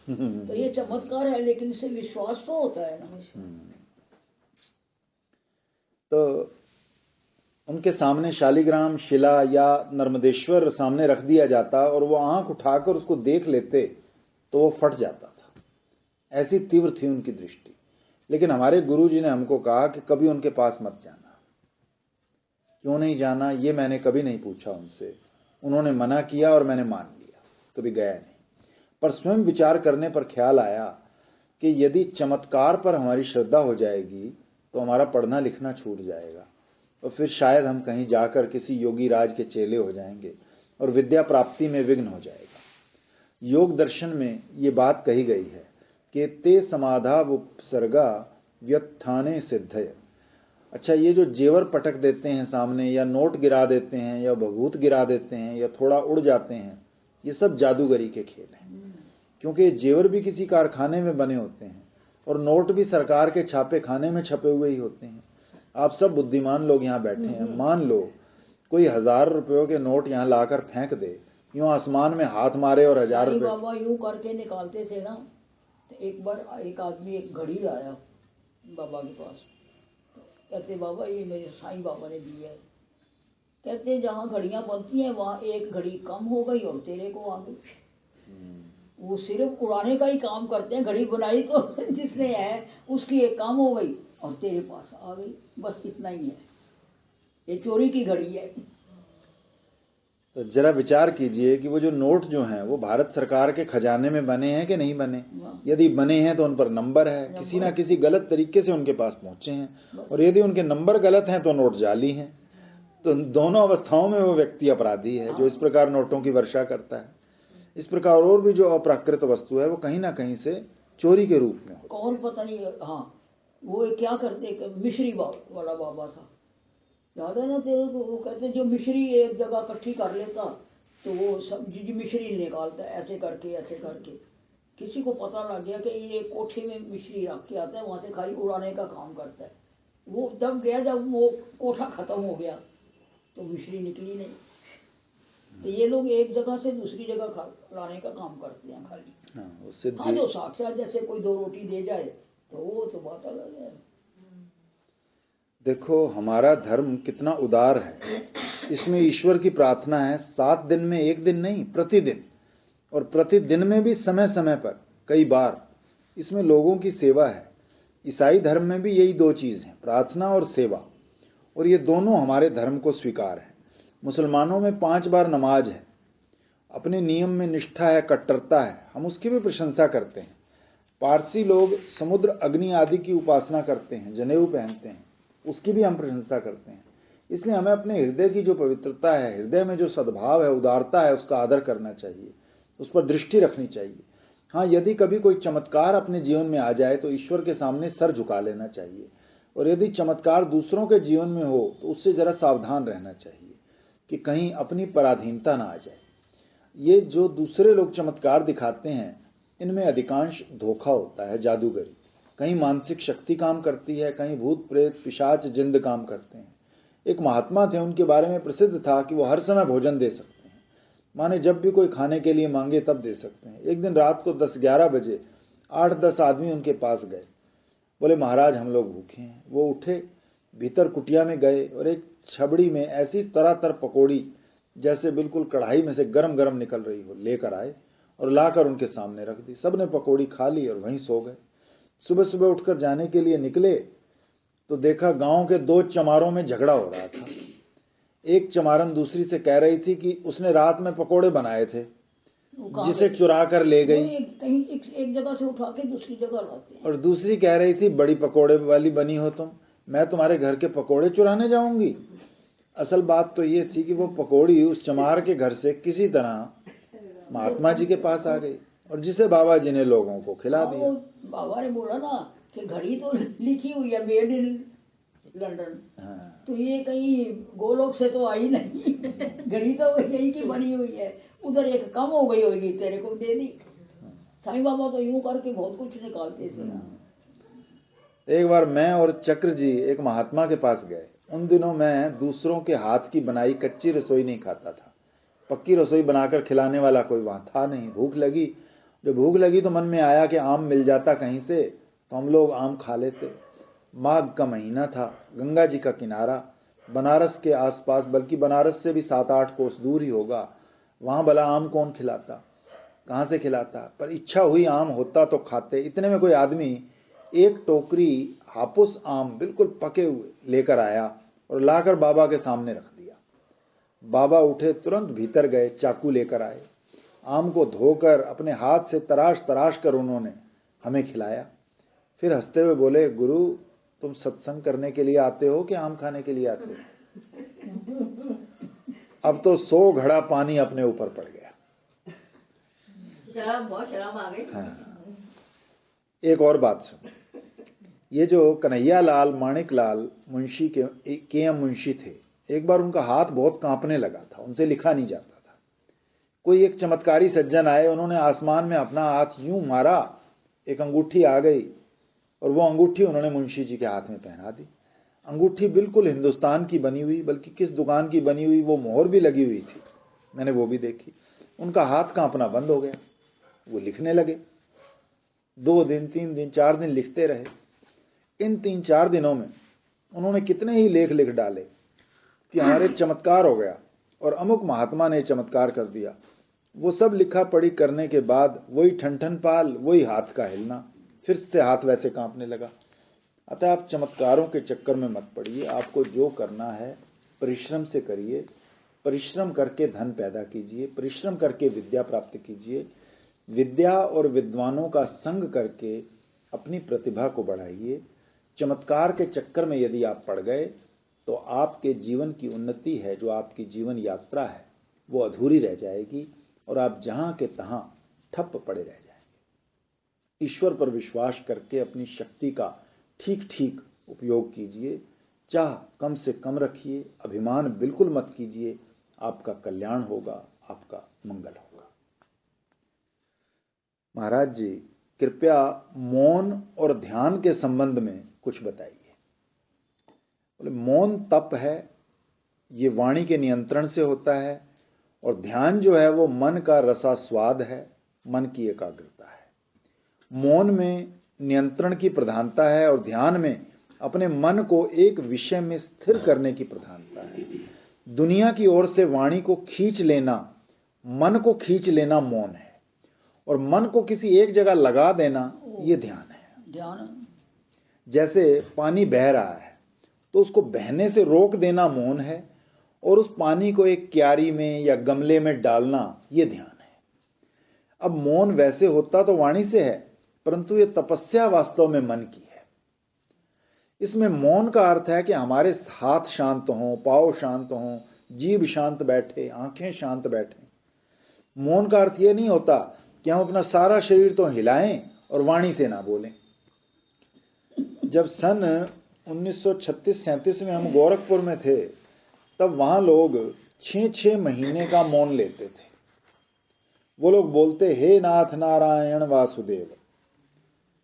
तो ये चमत्कार है, लेकिन इससे विश्वास तो होता है ना। तो उनके सामने शालिग्राम शिला या नर्मदेश्वर सामने रख दिया जाता और वो आंख उठाकर उसको देख लेते तो वो फट जाता था, ऐसी तीव्र थी उनकी दृष्टि। लेकिन हमारे गुरु जी ने हमको कहा कि कभी उनके पास मत जाना। क्यों नहीं जाना, ये मैंने कभी नहीं पूछा उनसे, उन्होंने मना किया और मैंने मान लिया, कभी गया नहीं। पर स्वयं विचार करने पर ख्याल आया कि यदि चमत्कार पर हमारी श्रद्धा हो जाएगी तो हमारा पढ़ना लिखना छूट जाएगा, और फिर शायद हम कहीं जाकर किसी योगी राज के चेले हो जाएंगे और विद्या प्राप्ति में विघ्न हो जाएगा। योग दर्शन में ये बात कही गई है कि ते समाधा उपसर्गा व्यत्थाने सिद्धय। अच्छा, ये जो जेवर पटक देते हैं सामने, या नोट गिरा देते हैं, या भभूत गिरा देते हैं, या थोड़ा उड़ जाते हैं, ये सब जादूगरी के खेल हैं। क्योंकि जेवर भी किसी कारखाने में बने होते हैं और नोट भी सरकार के छापे खाने में छपे हुए ही होते हैं। आप सब बुद्धिमान लोग यहाँ बैठे हैं, मान लो कोई 1000 रुपयों के नोट यहाँ लाकर फेंक दे, यूं आसमान में हाथ मारे और 1000 साईं रुपये। बाबा यूं करके निकालते थे ना। तो एक बार एक आदमी एक घड़ी लाया बाबा के पास, कहते बाबा ये मेरे साईं बाबा ने दी है। कहते जहाँ घड़ियाँ बनती हैं वहाँ एक घड़ी कम हो गई और तेरे को आ गई। वो सिर्फ उड़ाने का ही काम करते हैं, घड़ी बनाई तो जिसने है उसकी एक काम हो गई और तेरे पास आ गई, बस इतना ही है। ये चोरी की घड़ी है। तो जरा विचार कीजिए कि वो जो नोट जो हैं वो भारत सरकार के खजाने में बने हैं कि नहीं बने। यदि बने हैं तो उन पर नंबर है, किसी ना किसी गलत तरीके से उनके पास पहुंचे हैं, और यदि उनके नंबर गलत हैं तो नोट जाली हैं। तो दोनों अवस्थाओं में वो व्यक्ति अपराधी है जो इस प्रकार नोटों की वर्षा करता है। इस प्रकार और भी जो अप्राकृत वस्तु है वो कहीं ना कहीं से चोरी के रूप में होती है। कौन पता नहीं। हाँ, वो क्या करते, मिश्री वाला बाबा था, याद है ना तेरे को? वो कहते जो मिश्री एक जगह इकट्ठी कर लेता तो वो सब जी मिश्री निकालता है, ऐसे करके ऐसे करके। किसी को पता लग गया कि ये कोठे में मिश्री रख के आता है, वहाँ से खाली उड़ाने का काम करता है। वो जब गया, जब वो कोठा खत्म हो गया तो मिश्री निकली नहीं। तो ये लोग एक जगह से दूसरी जगह लाने का काम करते हैं खाली। हाँ, वो हाँ, सिद्धि। जो साक्षात जैसे कोई 2 रोटी दे जाए तो वो तो बात अलग है। देखो हमारा धर्म कितना उदार है, इसमें ईश्वर की प्रार्थना है 7 दिन में 1 दिन नहीं, प्रतिदिन, और प्रतिदिन में भी समय समय पर कई बार। इसमें लोगों की सेवा है। ईसाई धर्म में भी यही 2 चीज़ हैं, प्रार्थना और सेवा, और ये दोनों हमारे धर्म को स्वीकार हैं। मुसलमानों में 5 बार नमाज है, अपने नियम में निष्ठा है, कट्टरता है, हम उसकी भी प्रशंसा करते हैं। पारसी लोग समुद्र, अग्नि आदि की उपासना करते हैं, जनेऊ पहनते हैं, उसकी भी हम प्रशंसा करते हैं। इसलिए हमें अपने हृदय की जो पवित्रता है, हृदय में जो सद्भाव है, उदारता है, उसका आदर करना चाहिए, उस पर दृष्टि रखनी चाहिए। हाँ, यदि कभी कोई चमत्कार अपने जीवन में आ जाए तो ईश्वर के सामने सर झुका लेना चाहिए, और यदि चमत्कार दूसरों के जीवन में हो तो उससे जरा सावधान रहना चाहिए कि कहीं अपनी पराधीनता ना आ जाए। ये जो दूसरे लोग चमत्कार दिखाते हैं, इनमें अधिकांश धोखा होता है, जादूगरी। कहीं मानसिक शक्ति काम करती है, कहीं भूत प्रेत पिशाच जिंद काम करते हैं। एक महात्मा थे, उनके बारे में प्रसिद्ध था कि वो हर समय भोजन दे सकते हैं, माने जब भी कोई खाने के लिए मांगे तब दे सकते हैं। एक दिन रात को 10-11 बजे 8-10 आदमी उनके पास गए, बोले महाराज हम लोग भूखे हैं। वो उठे, भीतर कुटिया में गए और एक छबड़ी में ऐसी तरह तरह पकौड़ी, जैसे बिल्कुल कढ़ाई में से गरम गरम निकल रही हो, लेकर आए और लाकर उनके सामने रख दी। सबने पकौड़ी खा ली और वहीं सो गए। सुबह सुबह उठकर जाने के लिए निकले तो देखा गांव के 2 चमारों में झगड़ा हो रहा था। एक चमारन दूसरी से कह रही थी कि उसने रात में पकोड़े बनाए थे, जिसे चुरा कर ले गई, कहीं एक जगह से उठा के दूसरी जगह लाते हैं। और दूसरी कह रही थी बड़ी पकोड़े वाली बनी हो तुम, मैं तुम्हारे घर के पकोड़े चुराने जाऊंगी। असल बात तो ये थी कि वो पकोड़ी उस चमार के घर से किसी तरह महात्मा जी के पास आ गई, और जिसे बाबा जी ने लोगों को खिला दिया। बाबा ने बोला ना कि घड़ी तो लिखी हुई है मेड इन लंदन, हाँ। तो ये कहीं गोलोक से तो आई नहीं। घड़ी तो यही की बनी हुई है, उधर एक कम हो गई होगी, तेरे को दे दी। साईं बाबा तो यूं करके बहुत कुछ निकालते थे ना। एक बार मैं और चक्र जी एक महात्मा के पास गए। उन दिनों मैं दूसरों के हाथ की बनाई कच्ची रसोई नहीं खाता था, पक्की रसोई बनाकर खिलाने वाला कोई वहां था नहीं। भूख लगी, जब भूख लगी तो मन में आया कि आम मिल जाता कहीं से, तो हम लोग आम खा लेते। माघ का महीना था, गंगा जी का किनारा, बनारस के आसपास, बल्कि बनारस से भी 7-8 कोस दूर ही होगा। वहां भला आम कौन खिलाता, कहाँ से खिलाता, पर इच्छा हुई आम होता तो खाते। इतने में कोई आदमी एक टोकरी हापुस आम बिल्कुल पके हुए लेकर आया और लाकर बाबा के सामने रख दिया। बाबा उठे, तुरंत भीतर गए, चाकू लेकर आए, आम को धोकर अपने हाथ से तराश तराश कर उन्होंने हमें खिलाया। फिर हंसते हुए बोले, गुरु तुम सत्संग करने के लिए आते हो कि आम खाने के लिए आते हो? अब तो 100 घड़ा पानी अपने ऊपर पड़ गया। बहुत शराब आ गई। हाँ। एक और बात सुन, ये जो कन्हैया लाल माणिक लाल मुंशी के एम मुंशी थे, एक बार उनका हाथ बहुत कांपने लगा था, उनसे लिखा नहीं जाता था। कोई एक चमत्कारी सज्जन आए, उन्होंने आसमान में अपना हाथ यूं मारा, एक अंगूठी आ गई और वो अंगूठी उन्होंने मुंशी जी के हाथ में पहना दी। अंगूठी बिल्कुल हिंदुस्तान की बनी हुई, बल्कि किस दुकान की बनी हुई, वो मोहर भी लगी हुई थी, मैंने वो भी देखी। उनका हाथ कांपना बंद हो गया, वो लिखने लगे। 2 दिन 3 दिन 4 दिन लिखते रहे। इन 3-4 दिनों में उन्होंने कितने ही लेख लिख डाले कि हमारे चमत्कार हो गया और अमुक महात्मा ने चमत्कार कर दिया। वो सब लिखा पढ़ी करने के बाद वही ठन पाल, वही हाथ का हिलना, फिर से हाथ वैसे कांपने लगा। अतः आप चमत्कारों के चक्कर में मत पड़िए। आपको जो करना है परिश्रम से करिए, परिश्रम करके धन पैदा कीजिए, परिश्रम करके विद्या प्राप्त कीजिए, विद्या और विद्वानों का संग करके अपनी प्रतिभा को बढ़ाइए। चमत्कार के चक्कर में यदि आप पड़ गए तो आपके जीवन की उन्नति है, जो आपकी जीवन यात्रा है, वो अधूरी रह जाएगी और आप जहां के तहां ठप पड़े रह जाएंगे। ईश्वर पर विश्वास करके अपनी शक्ति का ठीक ठीक उपयोग कीजिए, चाह कम से कम रखिए, अभिमान बिल्कुल मत कीजिए। आपका कल्याण होगा, आपका मंगल होगा। महाराज जी कृपया मौन और ध्यान के संबंध में कुछ बताइए। बोले मौन तप है, ये वाणी के नियंत्रण से होता है, और ध्यान जो है वो मन का रसास्वाद है, मन की एकाग्रता है। मौन में नियंत्रण की प्रधानता है और ध्यान में अपने मन को एक विषय में स्थिर करने की प्रधानता है। दुनिया की ओर से वाणी को खींच लेना, मन को खींच लेना मौन है, और मन को किसी एक जगह लगा देना ये ध्यान है। ध्यान जैसे पानी बह रहा है तो उसको बहने से रोक देना मौन है, और उस पानी को एक क्यारी में या गमले में डालना, ये ध्यान है। अब मौन वैसे होता तो वाणी से है, परंतु ये तपस्या वास्तव में मन की है। इसमें मौन का अर्थ है कि हमारे हाथ शांत हों, पाँव शांत हों, जीभ शांत बैठे, आंखें शांत बैठे। मौन का अर्थ ये नहीं होता कि हम अपना सारा शरीर तो हिलाएं और वाणी से ना बोलें। जब सन 1936-37 में हम गोरखपुर में थे, तब वहां लोग 6-6 महीने का मौन लेते थे। वो लोग बोलते, हे नाथ नारायण वासुदेव।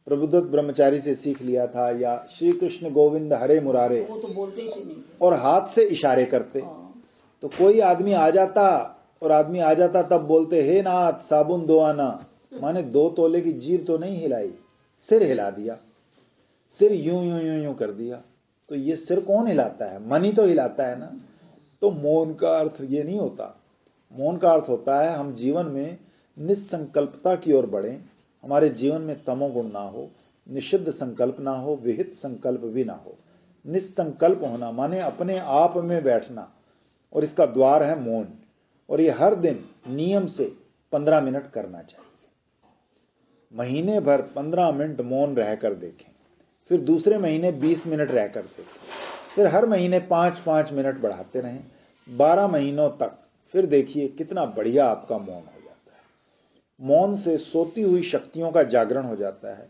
प्रबुद्धत ब्रह्मचारी से सीख लिया था, या श्री कृष्ण गोविंद हरे मुरारे, वो तो बोलते ही से नहीं। और हाथ से इशारे करते। तो कोई आदमी आ जाता तब बोलते, हे नाथ साबुन दो आना। माने 2 तोले की जीभ तो नहीं हिलाई, सिर हिला दिया, सिर यूं यूं यूं यूं कर दिया। तो ये सिर कौन हिलाता है? मन ही तो हिलाता है ना। तो मौन का अर्थ ये नहीं होता। मौन का अर्थ होता है हम जीवन में निस्संकल्पता की ओर बढ़ें, हमारे जीवन में तमोगुण ना हो, निषिद्ध संकल्प ना हो, विहित संकल्प भी ना हो। निस्संकल्प होना माने अपने आप में बैठना, और इसका द्वार है मौन। और ये हर दिन नियम से 15 मिनट करना चाहिए। महीने भर 15 मिनट मौन रहकर देखें, फिर दूसरे महीने 20 मिनट रहकर देखें, फिर हर महीने 5-5 मिनट बढ़ाते रहें, 12 महीनों तक। फिर देखिए कितना बढ़िया आपका मौन हो जाता है। मौन से सोती हुई शक्तियों का जागरण हो जाता है।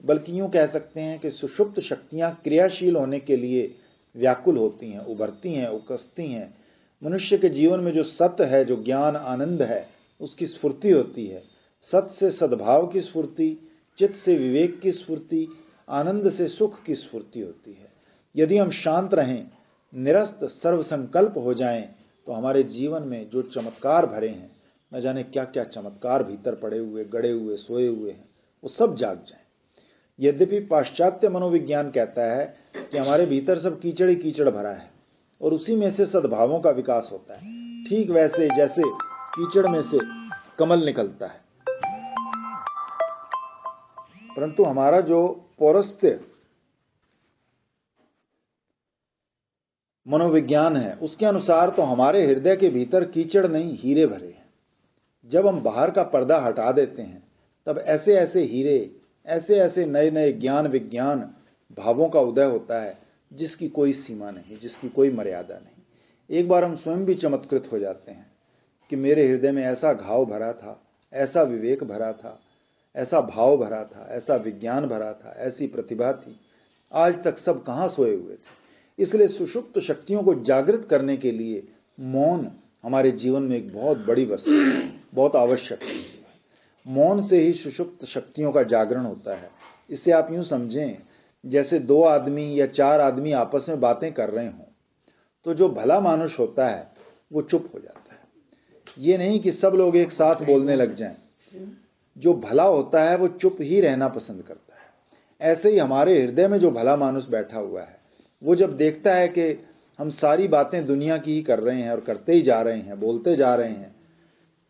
बल्कि यूं कह सकते हैं कि सुषुप्त शक्तियां क्रियाशील होने के लिए व्याकुल होती हैं, उभरती हैं, उकसती हैं। मनुष्य के जीवन में जो सत्य है, जो ज्ञान आनंद है, उसकी स्फूर्ति होती है। सत्य से सद्भाव की स्फूर्ति, चित्त से विवेक की स्फूर्ति, आनंद से सुख की स्फूर्ति होती है। यदि हम शांत रहें, निरस्त सर्वसंकल्प हो जाएं, तो हमारे जीवन में जो चमत्कार भरे हैं, न जाने क्या क्या चमत्कार भीतर पड़े हुए, गड़े हुए, सोए हुए हैं, वो सब जाग जाएं। यद्यपि पाश्चात्य मनोविज्ञान कहता है कि हमारे भीतर सब कीचड़ ही कीचड़ भरा है, और उसी में से सद्भावों का विकास होता है, ठीक वैसे जैसे कीचड़ में से कमल निकलता है। परंतु हमारा जो पौरस्त्य मनोविज्ञान है, उसके अनुसार तो हमारे हृदय के भीतर कीचड़ नहीं, हीरे भरे हैं। जब हम बाहर का पर्दा हटा देते हैं, तब ऐसे ऐसे हीरे, ऐसे ऐसे नए नए ज्ञान विज्ञान भावों का उदय होता है, जिसकी कोई सीमा नहीं, जिसकी कोई मर्यादा नहीं। एक बार हम स्वयं भी चमत्कृत हो जाते हैं कि मेरे हृदय में ऐसा घाव भरा था, ऐसा विवेक भरा था, ऐसा भाव भरा था, ऐसा विज्ञान भरा था, ऐसी प्रतिभा थी, आज तक सब कहाँ सोए हुए थे। इसलिए सुषुप्त शक्तियों को जागृत करने के लिए मौन हमारे जीवन में एक बहुत बड़ी वस्तु है, बहुत आवश्यक है। मौन से ही सुषुप्त शक्तियों का जागरण होता है। इसे आप यूं समझें जैसे 2 आदमी या 4 आदमी आपस में बातें कर रहे हों, तो जो भला मानुष होता है वो चुप हो जाता है। ये नहीं कि सब लोग एक साथ बोलने लग जाएं। जो भला होता है वो चुप ही रहना पसंद करता है। ऐसे ही हमारे हृदय में जो भला मानुष बैठा हुआ है, वो जब देखता है कि हम सारी बातें दुनिया की ही कर रहे हैं और करते ही जा रहे हैं, बोलते जा रहे हैं,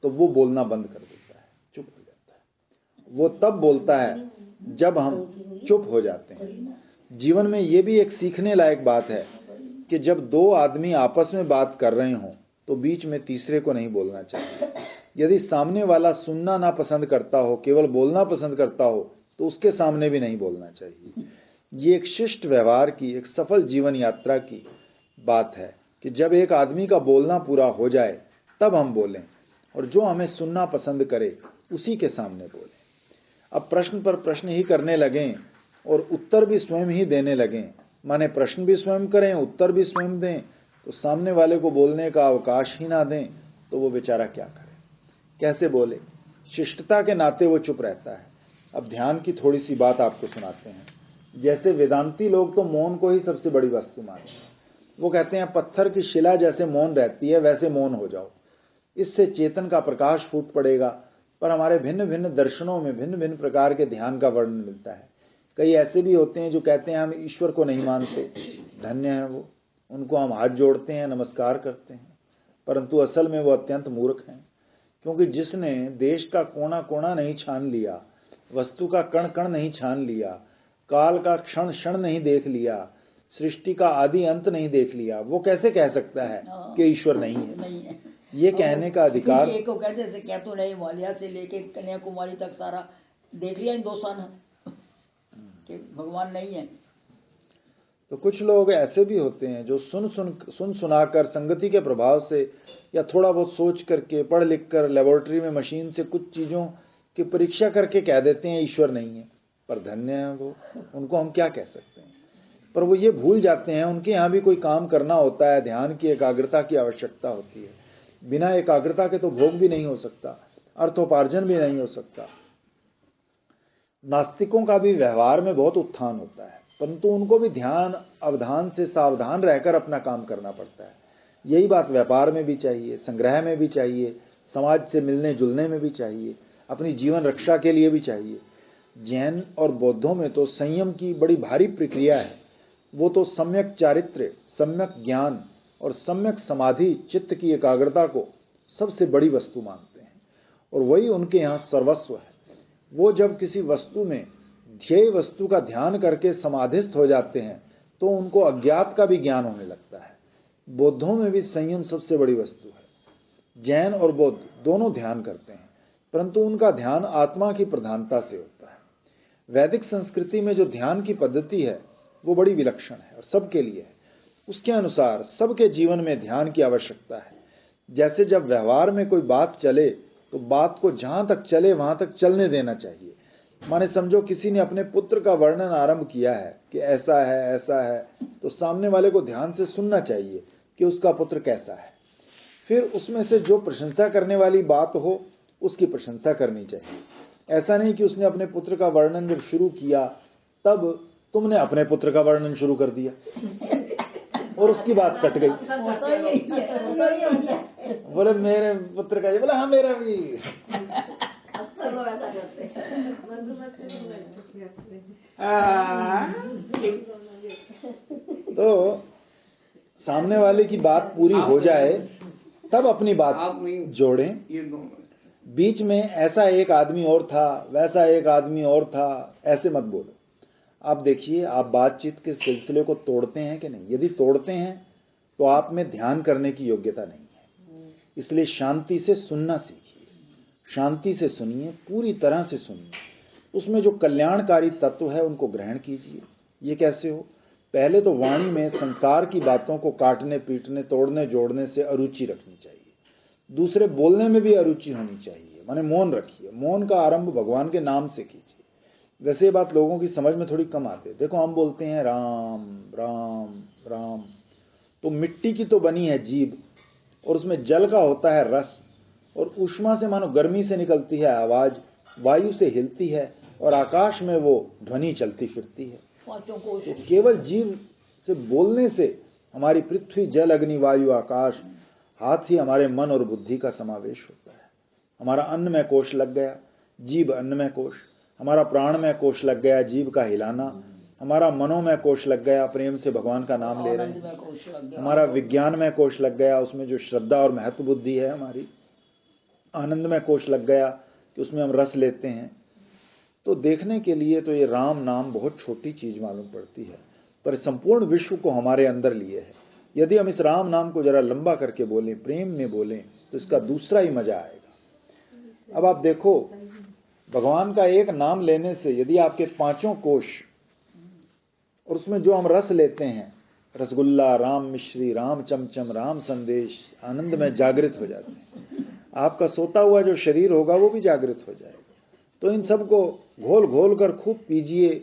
तो वो बोलना बंद कर देता है, चुप हो जाता है। वो तब बोलता है जब हम चुप हो जाते हैं। जीवन में ये भी एक सीखने लायक बात है कि जब 2 आदमी आपस में बात कर रहे हों, तो बीच में तीसरे को नहीं बोलना चाहिए। यदि सामने वाला सुनना ना पसंद करता हो, केवल बोलना पसंद करता हो, तो उसके सामने भी नहीं बोलना चाहिए। ये एक शिष्ट व्यवहार की, एक सफल जीवन यात्रा की बात है कि जब एक आदमी का बोलना पूरा हो जाए तब हम बोलें, और जो हमें सुनना पसंद करे उसी के सामने बोलें। अब प्रश्न पर प्रश्न ही करने लगें और उत्तर भी स्वयं ही देने लगें, माने प्रश्न भी स्वयं करें, उत्तर भी स्वयं दें, तो सामने वाले को बोलने का अवकाश ही ना दें, तो वो बेचारा क्या करे, कैसे बोले। शिष्टता के नाते वो चुप रहता है। अब ध्यान की थोड़ी सी बात आपको सुनाते हैं। जैसे वेदांती लोग तो मौन को ही सबसे बड़ी वस्तु मानते हैं। वो कहते हैं पत्थर की शिला जैसे मौन रहती है, वैसे मौन हो जाओ, इससे चेतन का प्रकाश फूट पड़ेगा। पर हमारे भिन्न भिन्न दर्शनों में भिन्न भिन्न प्रकार के ध्यान का वर्णन मिलता है। कई ऐसे भी होते हैं जो कहते हैं हम ईश्वर को नहीं मानते, धन्य है वो, उनको हम हाथ जोड़ते हैं, नमस्कार करते हैं, परंतु असल में वो अत्यंत मूर्ख हैं। क्योंकि जिसने देश का कोना कोना नहीं छान लिया, वस्तु का कण कण नहीं छान लिया, काल का क्षण क्षण नहीं देख लिया, सृष्टि का आदि अंत नहीं देख लिया, वो कैसे कह सकता है कि ईश्वर नहीं है? नहीं है। ये कहने का अधिकार। एक को कहते थे क्या तो नहीं, हिमालय से लेके कन्याकुमारी तक सारा देख लिया हिंदुस्तान कि भगवान नहीं है। तो कुछ लोग ऐसे भी होते हैं जो सुन सुनाकर संगति के प्रभाव से या थोड़ा बहुत सोच करके पढ़ लिख कर लेबोरेटरी में मशीन से कुछ चीज़ों की परीक्षा करके कह देते हैं ईश्वर नहीं है। पर धन्य है वो, उनको हम क्या कह सकते हैं। पर वो ये भूल जाते हैं उनके यहाँ भी कोई काम करना होता है, ध्यान की एकाग्रता की आवश्यकता होती है। बिना एकाग्रता के तो भोग भी नहीं हो सकता, अर्थोपार्जन भी नहीं हो सकता। नास्तिकों का भी व्यवहार में बहुत उत्थान होता है, परंतु उनको भी ध्यान अवधान से सावधान रहकर अपना काम करना पड़ता है। यही बात व्यापार में भी चाहिए, संग्रह में भी चाहिए, समाज से मिलने जुलने में भी चाहिए, अपनी जीवन रक्षा के लिए भी चाहिए। जैन और बौद्धों में तो संयम की बड़ी भारी प्रक्रिया है। वो तो सम्यक चारित्र्य, सम्यक ज्ञान और सम्यक समाधि, चित्त की एकाग्रता को सबसे बड़ी वस्तु मानते हैं और वही उनके यहाँ सर्वस्व है। वो जब किसी वस्तु में ध्येय वस्तु का ध्यान करके समाधिस्थ हो जाते हैं तो उनको अज्ञात का भी ज्ञान होने लगता है। बौद्धों में भी संयम सबसे बड़ी वस्तु है। जैन और बौद्ध दोनों ध्यान करते हैं, परंतु उनका ध्यान आत्मा की प्रधानता से होता है। वैदिक संस्कृति में जो ध्यान की पद्धति है वो बड़ी विलक्षण है और सबके लिए है। उसके अनुसार सबके जीवन में ध्यान की आवश्यकता है। जैसे जब व्यवहार में कोई बात चले तो बात को जहां तक चले वहां तक चलने देना चाहिए। माने समझो किसी ने अपने पुत्र का वर्णन आरंभ किया है कि ऐसा है, तो सामने वाले को ध्यान से सुनना चाहिए कि उसका पुत्र कैसा है। फिर उसमें से जो प्रशंसा करने वाली बात हो उसकी प्रशंसा करनी चाहिए। ऐसा नहीं कि उसने अपने पुत्र का वर्णन जब शुरू किया तब तुमने अपने पुत्र का वर्णन शुरू कर दिया और उसकी बात कट गई। होता ही यही है। बोले मेरे पुत्र का, ये बोला हाँ मेरा भी। अक्सर लोग ऐसा करते हैं। तो सामने वाले की बात पूरी हो जाए तब अपनी बात जोड़ें। बीच में ऐसा एक आदमी और था, वैसा एक आदमी और था, ऐसे मत बोलो। आप देखिए, आप बातचीत के सिलसिले को तोड़ते हैं कि नहीं? यदि तोड़ते हैं तो आप में ध्यान करने की योग्यता नहीं है। इसलिए शांति से सुनना सीखिए, शांति से सुनिए, पूरी तरह से सुनिए। उसमें जो कल्याणकारी तत्व है उनको ग्रहण कीजिए। ये कैसे हो? पहले तो वाणी में संसार की बातों को काटने पीटने तोड़ने जोड़ने से अरुचि रखनी चाहिए। दूसरे बोलने में भी अरुचि होनी चाहिए, माने मौन रखिए। मौन का आरंभ भगवान के नाम से कीजिए। वैसे ये बात लोगों की समझ में थोड़ी कम आती है। देखो हम बोलते हैं राम राम राम, तो मिट्टी की तो बनी है जीभ और उसमें जल का होता है रस और ऊष्मा से मानो गर्मी से निकलती है आवाज, वायु से हिलती है और आकाश में वो ध्वनि चलती फिरती है। तो केवल जीव से बोलने से हमारी पृथ्वी जल अग्नि वायु आकाश, हाथ ही हमारे मन और बुद्धि का समावेश होता है। हमारा अन्नमय कोश लग गया, जीव अन्नमय कोश। हमारा प्राणमय कोश लग गया, जीव का हिलाना। हमारा मनोमय कोश लग गया, प्रेम से भगवान का नाम ले रहे हैं। हमारा विज्ञानमय कोश लग गया, उसमें जो श्रद्धा और महत्व बुद्धि है हमारी। आनंदमय कोश लग गया कि उसमें हम रस लेते हैं। तो देखने के लिए तो ये राम नाम बहुत छोटी चीज मालूम पड़ती है, पर संपूर्ण विश्व को हमारे अंदर लिए है। यदि हम इस राम नाम को जरा लंबा करके बोलें, प्रेम में बोलें, तो इसका दूसरा ही मजा आएगा। अब आप देखो, भगवान का एक नाम लेने से यदि आपके पांचों कोश और उसमें जो हम रस लेते हैं, रसगुल्ला, राम मिश्री, राम चमचम, राम संदेश, आनंद में जागृत हो जाते हैं। आपका सोता हुआ जो शरीर होगा वो भी जागृत हो जाएगा। तो इन सब को घोल घोल कर खूब पीजिए,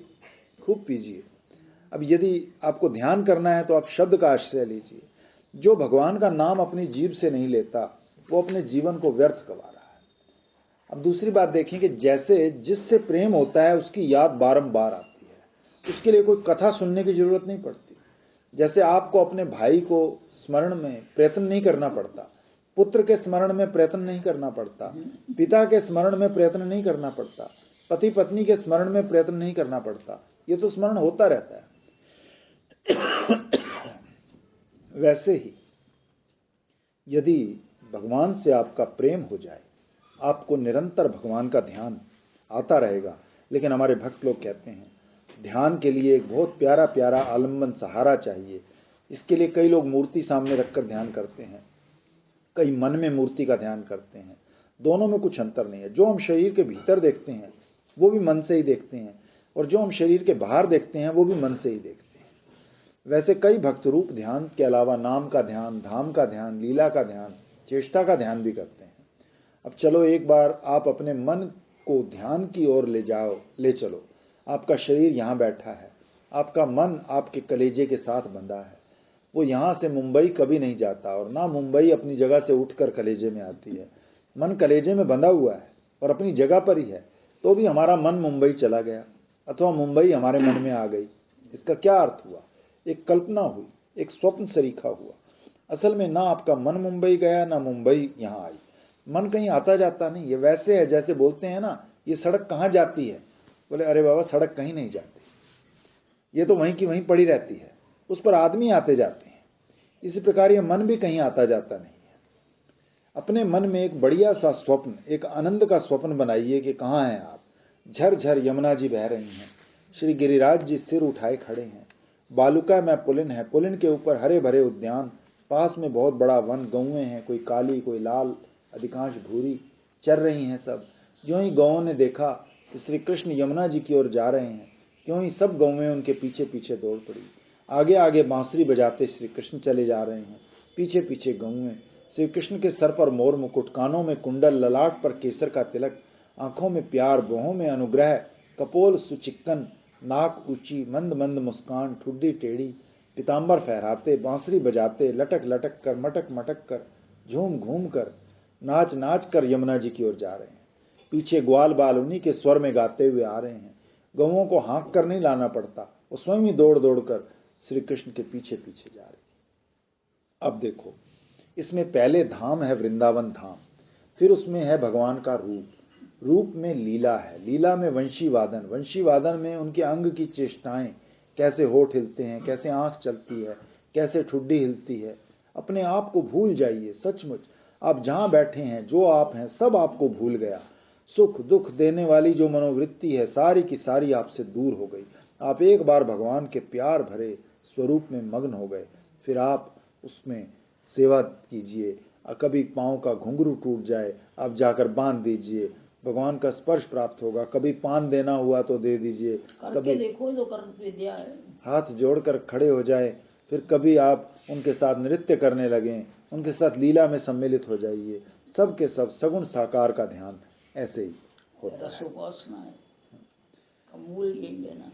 खूब पीजिए। अब यदि आपको ध्यान करना है तो आप शब्द का आश्रय लीजिए। जो भगवान का नाम अपनी जीभ से नहीं लेता वो अपने जीवन को व्यर्थ गवा रहा है। अब दूसरी बात देखें कि जैसे जिससे प्रेम होता है उसकी याद बारंबार आती है, उसके लिए कोई कथा सुनने की जरूरत नहीं पड़ती। जैसे आपको अपने भाई को स्मरण में प्रयत्न नहीं करना पड़ता, पुत्र के स्मरण में प्रयत्न नहीं करना पड़ता, पिता के स्मरण में प्रयत्न नहीं करना पड़ता, पति पत्नी के स्मरण में प्रयत्न नहीं करना पड़ता, ये तो स्मरण होता रहता है। वैसे ही यदि भगवान से आपका प्रेम हो जाए, आपको निरंतर भगवान का ध्यान आता रहेगा। लेकिन हमारे भक्त लोग कहते हैं ध्यान के लिए एक बहुत प्यारा प्यारा आलम्बन सहारा चाहिए। इसके लिए कई लोग मूर्ति सामने रखकर ध्यान करते हैं, कई मन में मूर्ति का ध्यान करते हैं। दोनों में कुछ अंतर नहीं है। जो हम शरीर के भीतर देखते हैं वो भी मन से ही देखते हैं, और जो हम शरीर के बाहर देखते हैं वो भी मन से ही देखते हैं। वैसे कई भक्त रूप ध्यान के अलावा नाम का ध्यान, धाम का ध्यान, लीला का ध्यान, चेष्टा का ध्यान भी करते हैं। अब चलो एक बार आप अपने मन को ध्यान की ओर ले चलो। आपका शरीर यहाँ बैठा है, आपका मन आपके कलेजे के साथ बंधा है। वो यहाँ से मुंबई कभी नहीं जाता, और ना मुंबई अपनी जगह से उठकर कलेजे में आती है। मन कलेजे में बंधा हुआ है और अपनी जगह पर ही है, तो भी हमारा मन मुंबई चला गया अथवा मुंबई हमारे मन में आ गई। इसका क्या अर्थ हुआ? एक कल्पना हुई, एक स्वप्न सरीखा हुआ। असल में ना आपका मन मुंबई गया, ना मुंबई यहाँ आई। मन कहीं आता जाता नहीं। ये वैसे है जैसे बोलते हैं ना, ये सड़क कहाँ जाती है? बोले अरे बाबा, सड़क कहीं नहीं जाती, ये तो वहीं की वहीं पड़ी रहती है, उस पर आदमी आते जाते हैं। इसी प्रकार ये मन भी कहीं आता जाता नहीं है। अपने मन में एक बढ़िया सा स्वप्न, एक आनंद का स्वप्न बनाइए कि कहाँ हैं आप। झरझर यमुना जी बह रही हैं, श्री गिरिराज जी सिर उठाए खड़े हैं, बालुका में पुलिन है, पुलिन के ऊपर हरे भरे उद्यान, पास में बहुत बड़ा वन, गौएं हैं, कोई काली कोई लाल, अधिकांश भूरी, चर रही हैं सब। ज्यों ही गौओं ने देखा कि श्री कृष्ण यमुना जी की ओर जा रहे हैं, क्यों ही सब गौएं उनके पीछे पीछे दौड़ पड़ी। आगे आगे बांसुरी बजाते श्री कृष्ण चले जा रहे हैं, पीछे पीछे गौएं। श्री कृष्ण के सर पर मोर मुकुट, कानों में कुंडल, ललाट पर केसर का तिलक, आंखों में प्यार, बाहों में अनुग्रह, कपोल सुचिक्कन, नाक ऊंची, मंद मंद मुस्कान, ठुड्डी टेढ़ी, पीताम्बर फहराते, बांसुरी बजाते, लटक लटक कर, मटक मटक कर, झूम घूम कर, नाच नाच कर यमुना जी की ओर जा रहे हैं। पीछे ग्वाल बाल उन्हीं के स्वर में गाते हुए आ रहे हैं। गौओं को हाँक कर नहीं लाना पड़ता, वो स्वयं ही दौड़ दौड़ कर श्री कृष्ण के पीछे पीछे जा रहे। अब देखो, इसमें पहले धाम है वृंदावन धाम, फिर उसमें है भगवान का रूप, रूप में लीला है, लीला में वंशी वादन, वंशी वादन में उनके अंग की चेष्टाएं, कैसे होठ हिलते हैं, कैसे आंख चलती है, कैसे ठुड्डी हिलती है। अपने आप को भूल जाइए। सचमुच आप जहां बैठे हैं, जो आप हैं, सब आपको भूल गया। सुख दुख देने वाली जो मनोवृत्ति है, सारी की सारी आपसे दूर हो गई। आप एक बार भगवान के प्यार भरे स्वरूप में मग्न हो गए। फिर आप उसमें सेवा कीजिए। कभी पाँव का घुंघरू टूट जाए, आप जाकर बांध दीजिए, भगवान का स्पर्श प्राप्त होगा। कभी पान देना हुआ तो दे दीजिए, कभी देखो जो कर विद्या है, हाथ जोड़कर खड़े हो जाए, फिर कभी आप उनके साथ नृत्य करने लगें, उनके साथ लीला में सम्मिलित हो जाइए। सब के सब सगुण साकार का ध्यान ऐसे ही होता है। उपासना है, मूल यही है ना।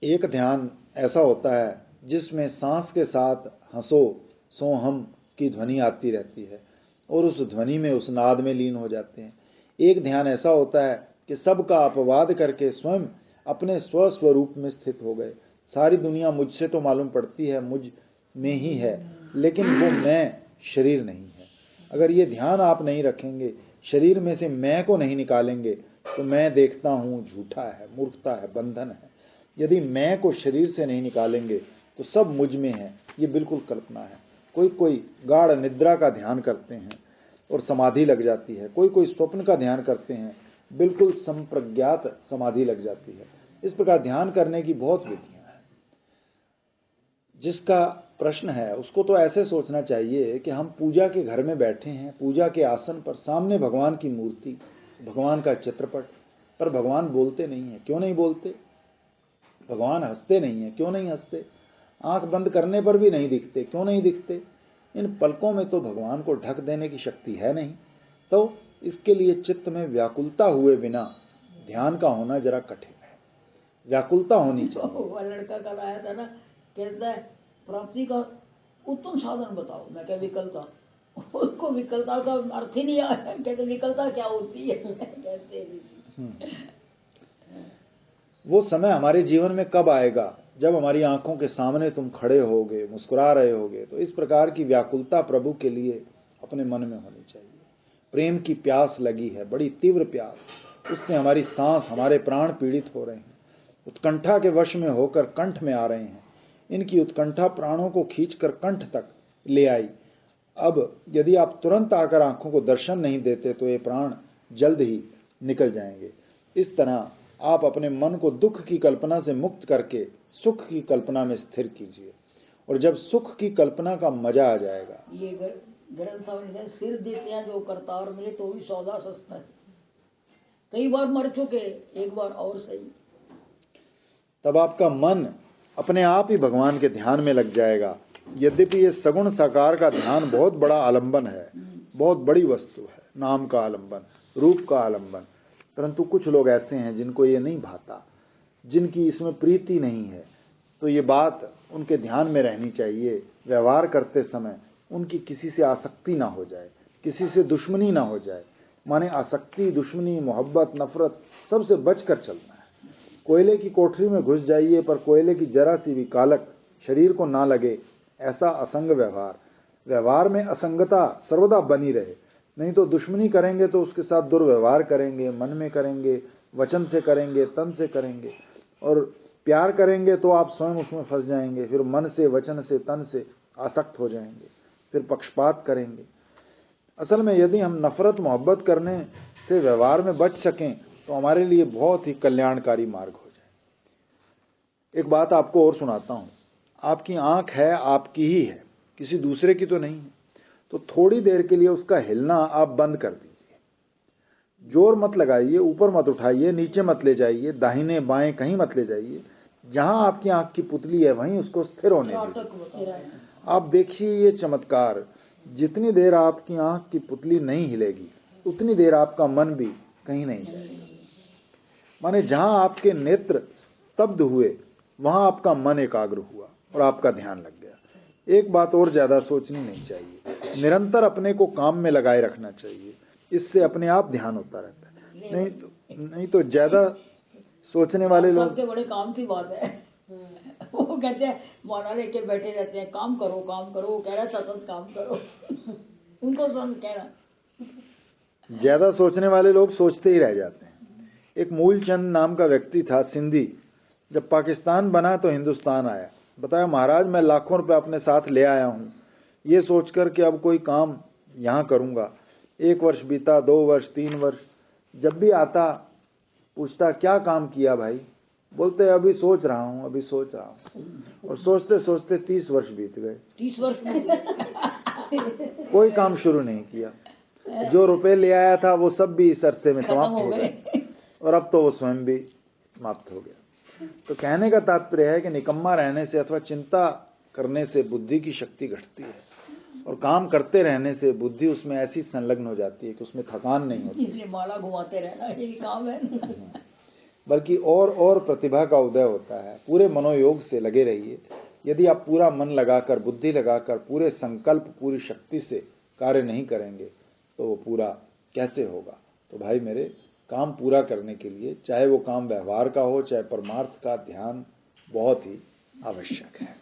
एक ध्यान ऐसा होता है जिसमें सांस के साथ हंसो सो हम की ध्वनि आती रहती है, और उस ध्वनि में, उस नाद में लीन हो जाते हैं। एक ध्यान ऐसा होता है कि सबका अपवाद करके स्वयं अपने स्वस्वरूप में स्थित हो गए। सारी दुनिया मुझसे तो मालूम पड़ती है, मुझ में ही है, लेकिन वो मैं शरीर नहीं है। अगर ये ध्यान आप नहीं रखेंगे, शरीर में से मैं को नहीं निकालेंगे, तो मैं देखता हूँ झूठा है, मूर्खता है, बंधन है। यदि मैं को शरीर से नहीं निकालेंगे तो सब मुझ में है, ये बिल्कुल कल्पना है। कोई कोई गाढ़ निद्रा का ध्यान करते हैं और समाधि लग जाती है, कोई कोई स्वप्न का ध्यान करते हैं, बिल्कुल संप्रज्ञात समाधि लग जाती है। इस प्रकार ध्यान करने की बहुत विधियां हैं। जिसका प्रश्न है उसको तो ऐसे सोचना चाहिए कि हम पूजा के घर में बैठे हैं, पूजा के आसन पर, सामने भगवान की मूर्ति, भगवान का चित्रपट, पर भगवान बोलते नहीं है। क्यों नहीं बोलते? भगवान हंसते नहीं है। क्यों नहीं हंसते? आंख बंद करने पर भी नहीं दिखते। क्यों नहीं दिखते? इन पलकों में तो भगवान को ढक देने की शक्ति है नहीं। तो इसके लिए चित्त में व्याकुलता हुए बिना ध्यान का होना जरा कठिन है। व्याकुलता होनी चाहिए। वो लड़का कल आया था ना, कहता है प्राप्ति का उत्तम साधन बताओ। मैं क्या विकलता? उसको विकलता का अर्थ ही नहीं आया। कहते विकलता क्या होती है? कहते वो समय हमारे जीवन में कब आएगा जब हमारी आंखों के सामने तुम खड़े होगे, मुस्कुरा रहे होगे। तो इस प्रकार की व्याकुलता प्रभु के लिए अपने मन में होनी चाहिए। प्रेम की प्यास लगी है, बड़ी तीव्र प्यास, उससे हमारी सांस, हमारे प्राण पीड़ित हो रहे हैं, उत्कंठा के वश में होकर कंठ में आ रहे हैं। इनकी उत्कंठा प्राणों को खींचकर कंठ तक ले आई। अब यदि आप तुरंत आकर आंखों को दर्शन नहीं देते तो ये प्राण जल्द ही निकल जाएंगे। इस तरह आप अपने मन को दुख की कल्पना से मुक्त करके सुख की कल्पना में स्थिर कीजिए, और जब सुख की कल्पना का मजा आ जाएगा, ये ग्रंथ साहब ने सिर देते हैं जो करतार मिले तो भी सौदा सस्ता है। कई बार मर चुके, एक बार और सही। तब आपका मन अपने आप ही भगवान के ध्यान में लग जाएगा। यद्यपि ये सगुण साकार का ध्यान बहुत बड़ा आलंबन है, बहुत बड़ी वस्तु है, नाम का आलंबन, रूप का आलंबन, परंतु कुछ लोग ऐसे हैं जिनको ये नहीं भाता, जिनकी इसमें प्रीति नहीं है। तो ये बात उनके ध्यान में रहनी चाहिए, व्यवहार करते समय उनकी किसी से आसक्ति ना हो जाए, किसी से दुश्मनी ना हो जाए। माने आसक्ति, दुश्मनी, मोहब्बत, नफरत सबसे बचकर चलना है। कोयले की कोठरी में घुस जाइए पर कोयले की जरा सी भी कालक शरीर को ना लगे, ऐसा असंग व्यवहार में असंगता सर्वदा बनी रहे। नहीं तो दुश्मनी करेंगे तो उसके साथ दुर्व्यवहार करेंगे, मन में करेंगे, वचन से करेंगे, तन से करेंगे, और प्यार करेंगे तो आप स्वयं उसमें फंस जाएंगे, फिर मन से, वचन से, तन से आसक्त हो जाएंगे, फिर पक्षपात करेंगे। असल में यदि हम नफरत मोहब्बत करने से व्यवहार में बच सकें तो हमारे लिए बहुत ही कल्याणकारी मार्ग हो जाए। एक बात आपको और सुनाता हूँ। आपकी आंख है, आपकी ही है, किसी दूसरे की तो नहीं है। तो थोड़ी देर के लिए उसका हिलना आप बंद कर दीजिए। जोर मत लगाइए, ऊपर मत उठाइए, नीचे मत ले जाइए, दाहिने बाएं कहीं मत ले जाइए। जहां आपकी आंख की पुतली है वहीं उसको स्थिर होने दीजिए। आप देखिए ये चमत्कार, जितनी देर आपकी आंख की पुतली नहीं हिलेगी उतनी देर आपका मन भी कहीं नहीं जाएगा। माने जहां आपके नेत्र स्तब्ध हुए वहां आपका मन एकाग्र हुआ और आपका ध्यान लग गया। एक बात और ज्यादा सोचनी नहीं चाहिए, निरंतर अपने को काम में लगाए रखना चाहिए, इससे अपने आप ध्यान होता रहता है। नहीं तो ज्यादा सोचने वाले लोग, सबसे बड़े काम की बात है। वो कहते हैं माला लेके बैठे रहते हैं, काम करो काम करो, वो कह रहा है सतत काम करो। उनको सब कहना, ज्यादा सोचने वाले लोग सोचते ही रह जाते हैं। एक मूलचंद नाम का व्यक्ति था, सिंधी। जब पाकिस्तान बना तो हिंदुस्तान आया। बताया महाराज मैं लाखों रुपए अपने साथ ले आया हूँ, ये सोचकर कि अब कोई काम यहाँ करूँगा। 1 वर्ष बीता, 2 वर्ष, 3 वर्ष। जब भी आता पूछता क्या काम किया भाई, बोलते अभी सोच रहा हूँ, अभी सोच रहा हूँ। और सोचते सोचते 30 वर्ष बीत गए। 30 वर्ष में कोई काम शुरू नहीं किया। जो रुपए ले आया था वो सब भी इस अरसे में समाप्त हो गए, और अब तो वो स्वयं भी समाप्त हो गया। तो कहने का तात्पर्य है कि निकम्मा रहने से अथवा चिंता करने से बुद्धि की शक्ति घटती है, और काम करते रहने से बुद्धि उसमें ऐसी संलग्न हो जाती है कि उसमें थकान नहीं होती, इसलिए माला घुमाते रहना यही काम है। बल्कि और प्रतिभा का उदय होता है। पूरे मनोयोग से लगे रहिए। यदि आप पूरा मन लगाकर, बुद्धि लगाकर, पूरे संकल्प, पूरी शक्ति से कार्य नहीं करेंगे तो वो पूरा कैसे होगा। तो भाई मेरे, काम पूरा करने के लिए, चाहे वो काम व्यवहार का हो चाहे परमार्थ का, ध्यान बहुत ही आवश्यक है।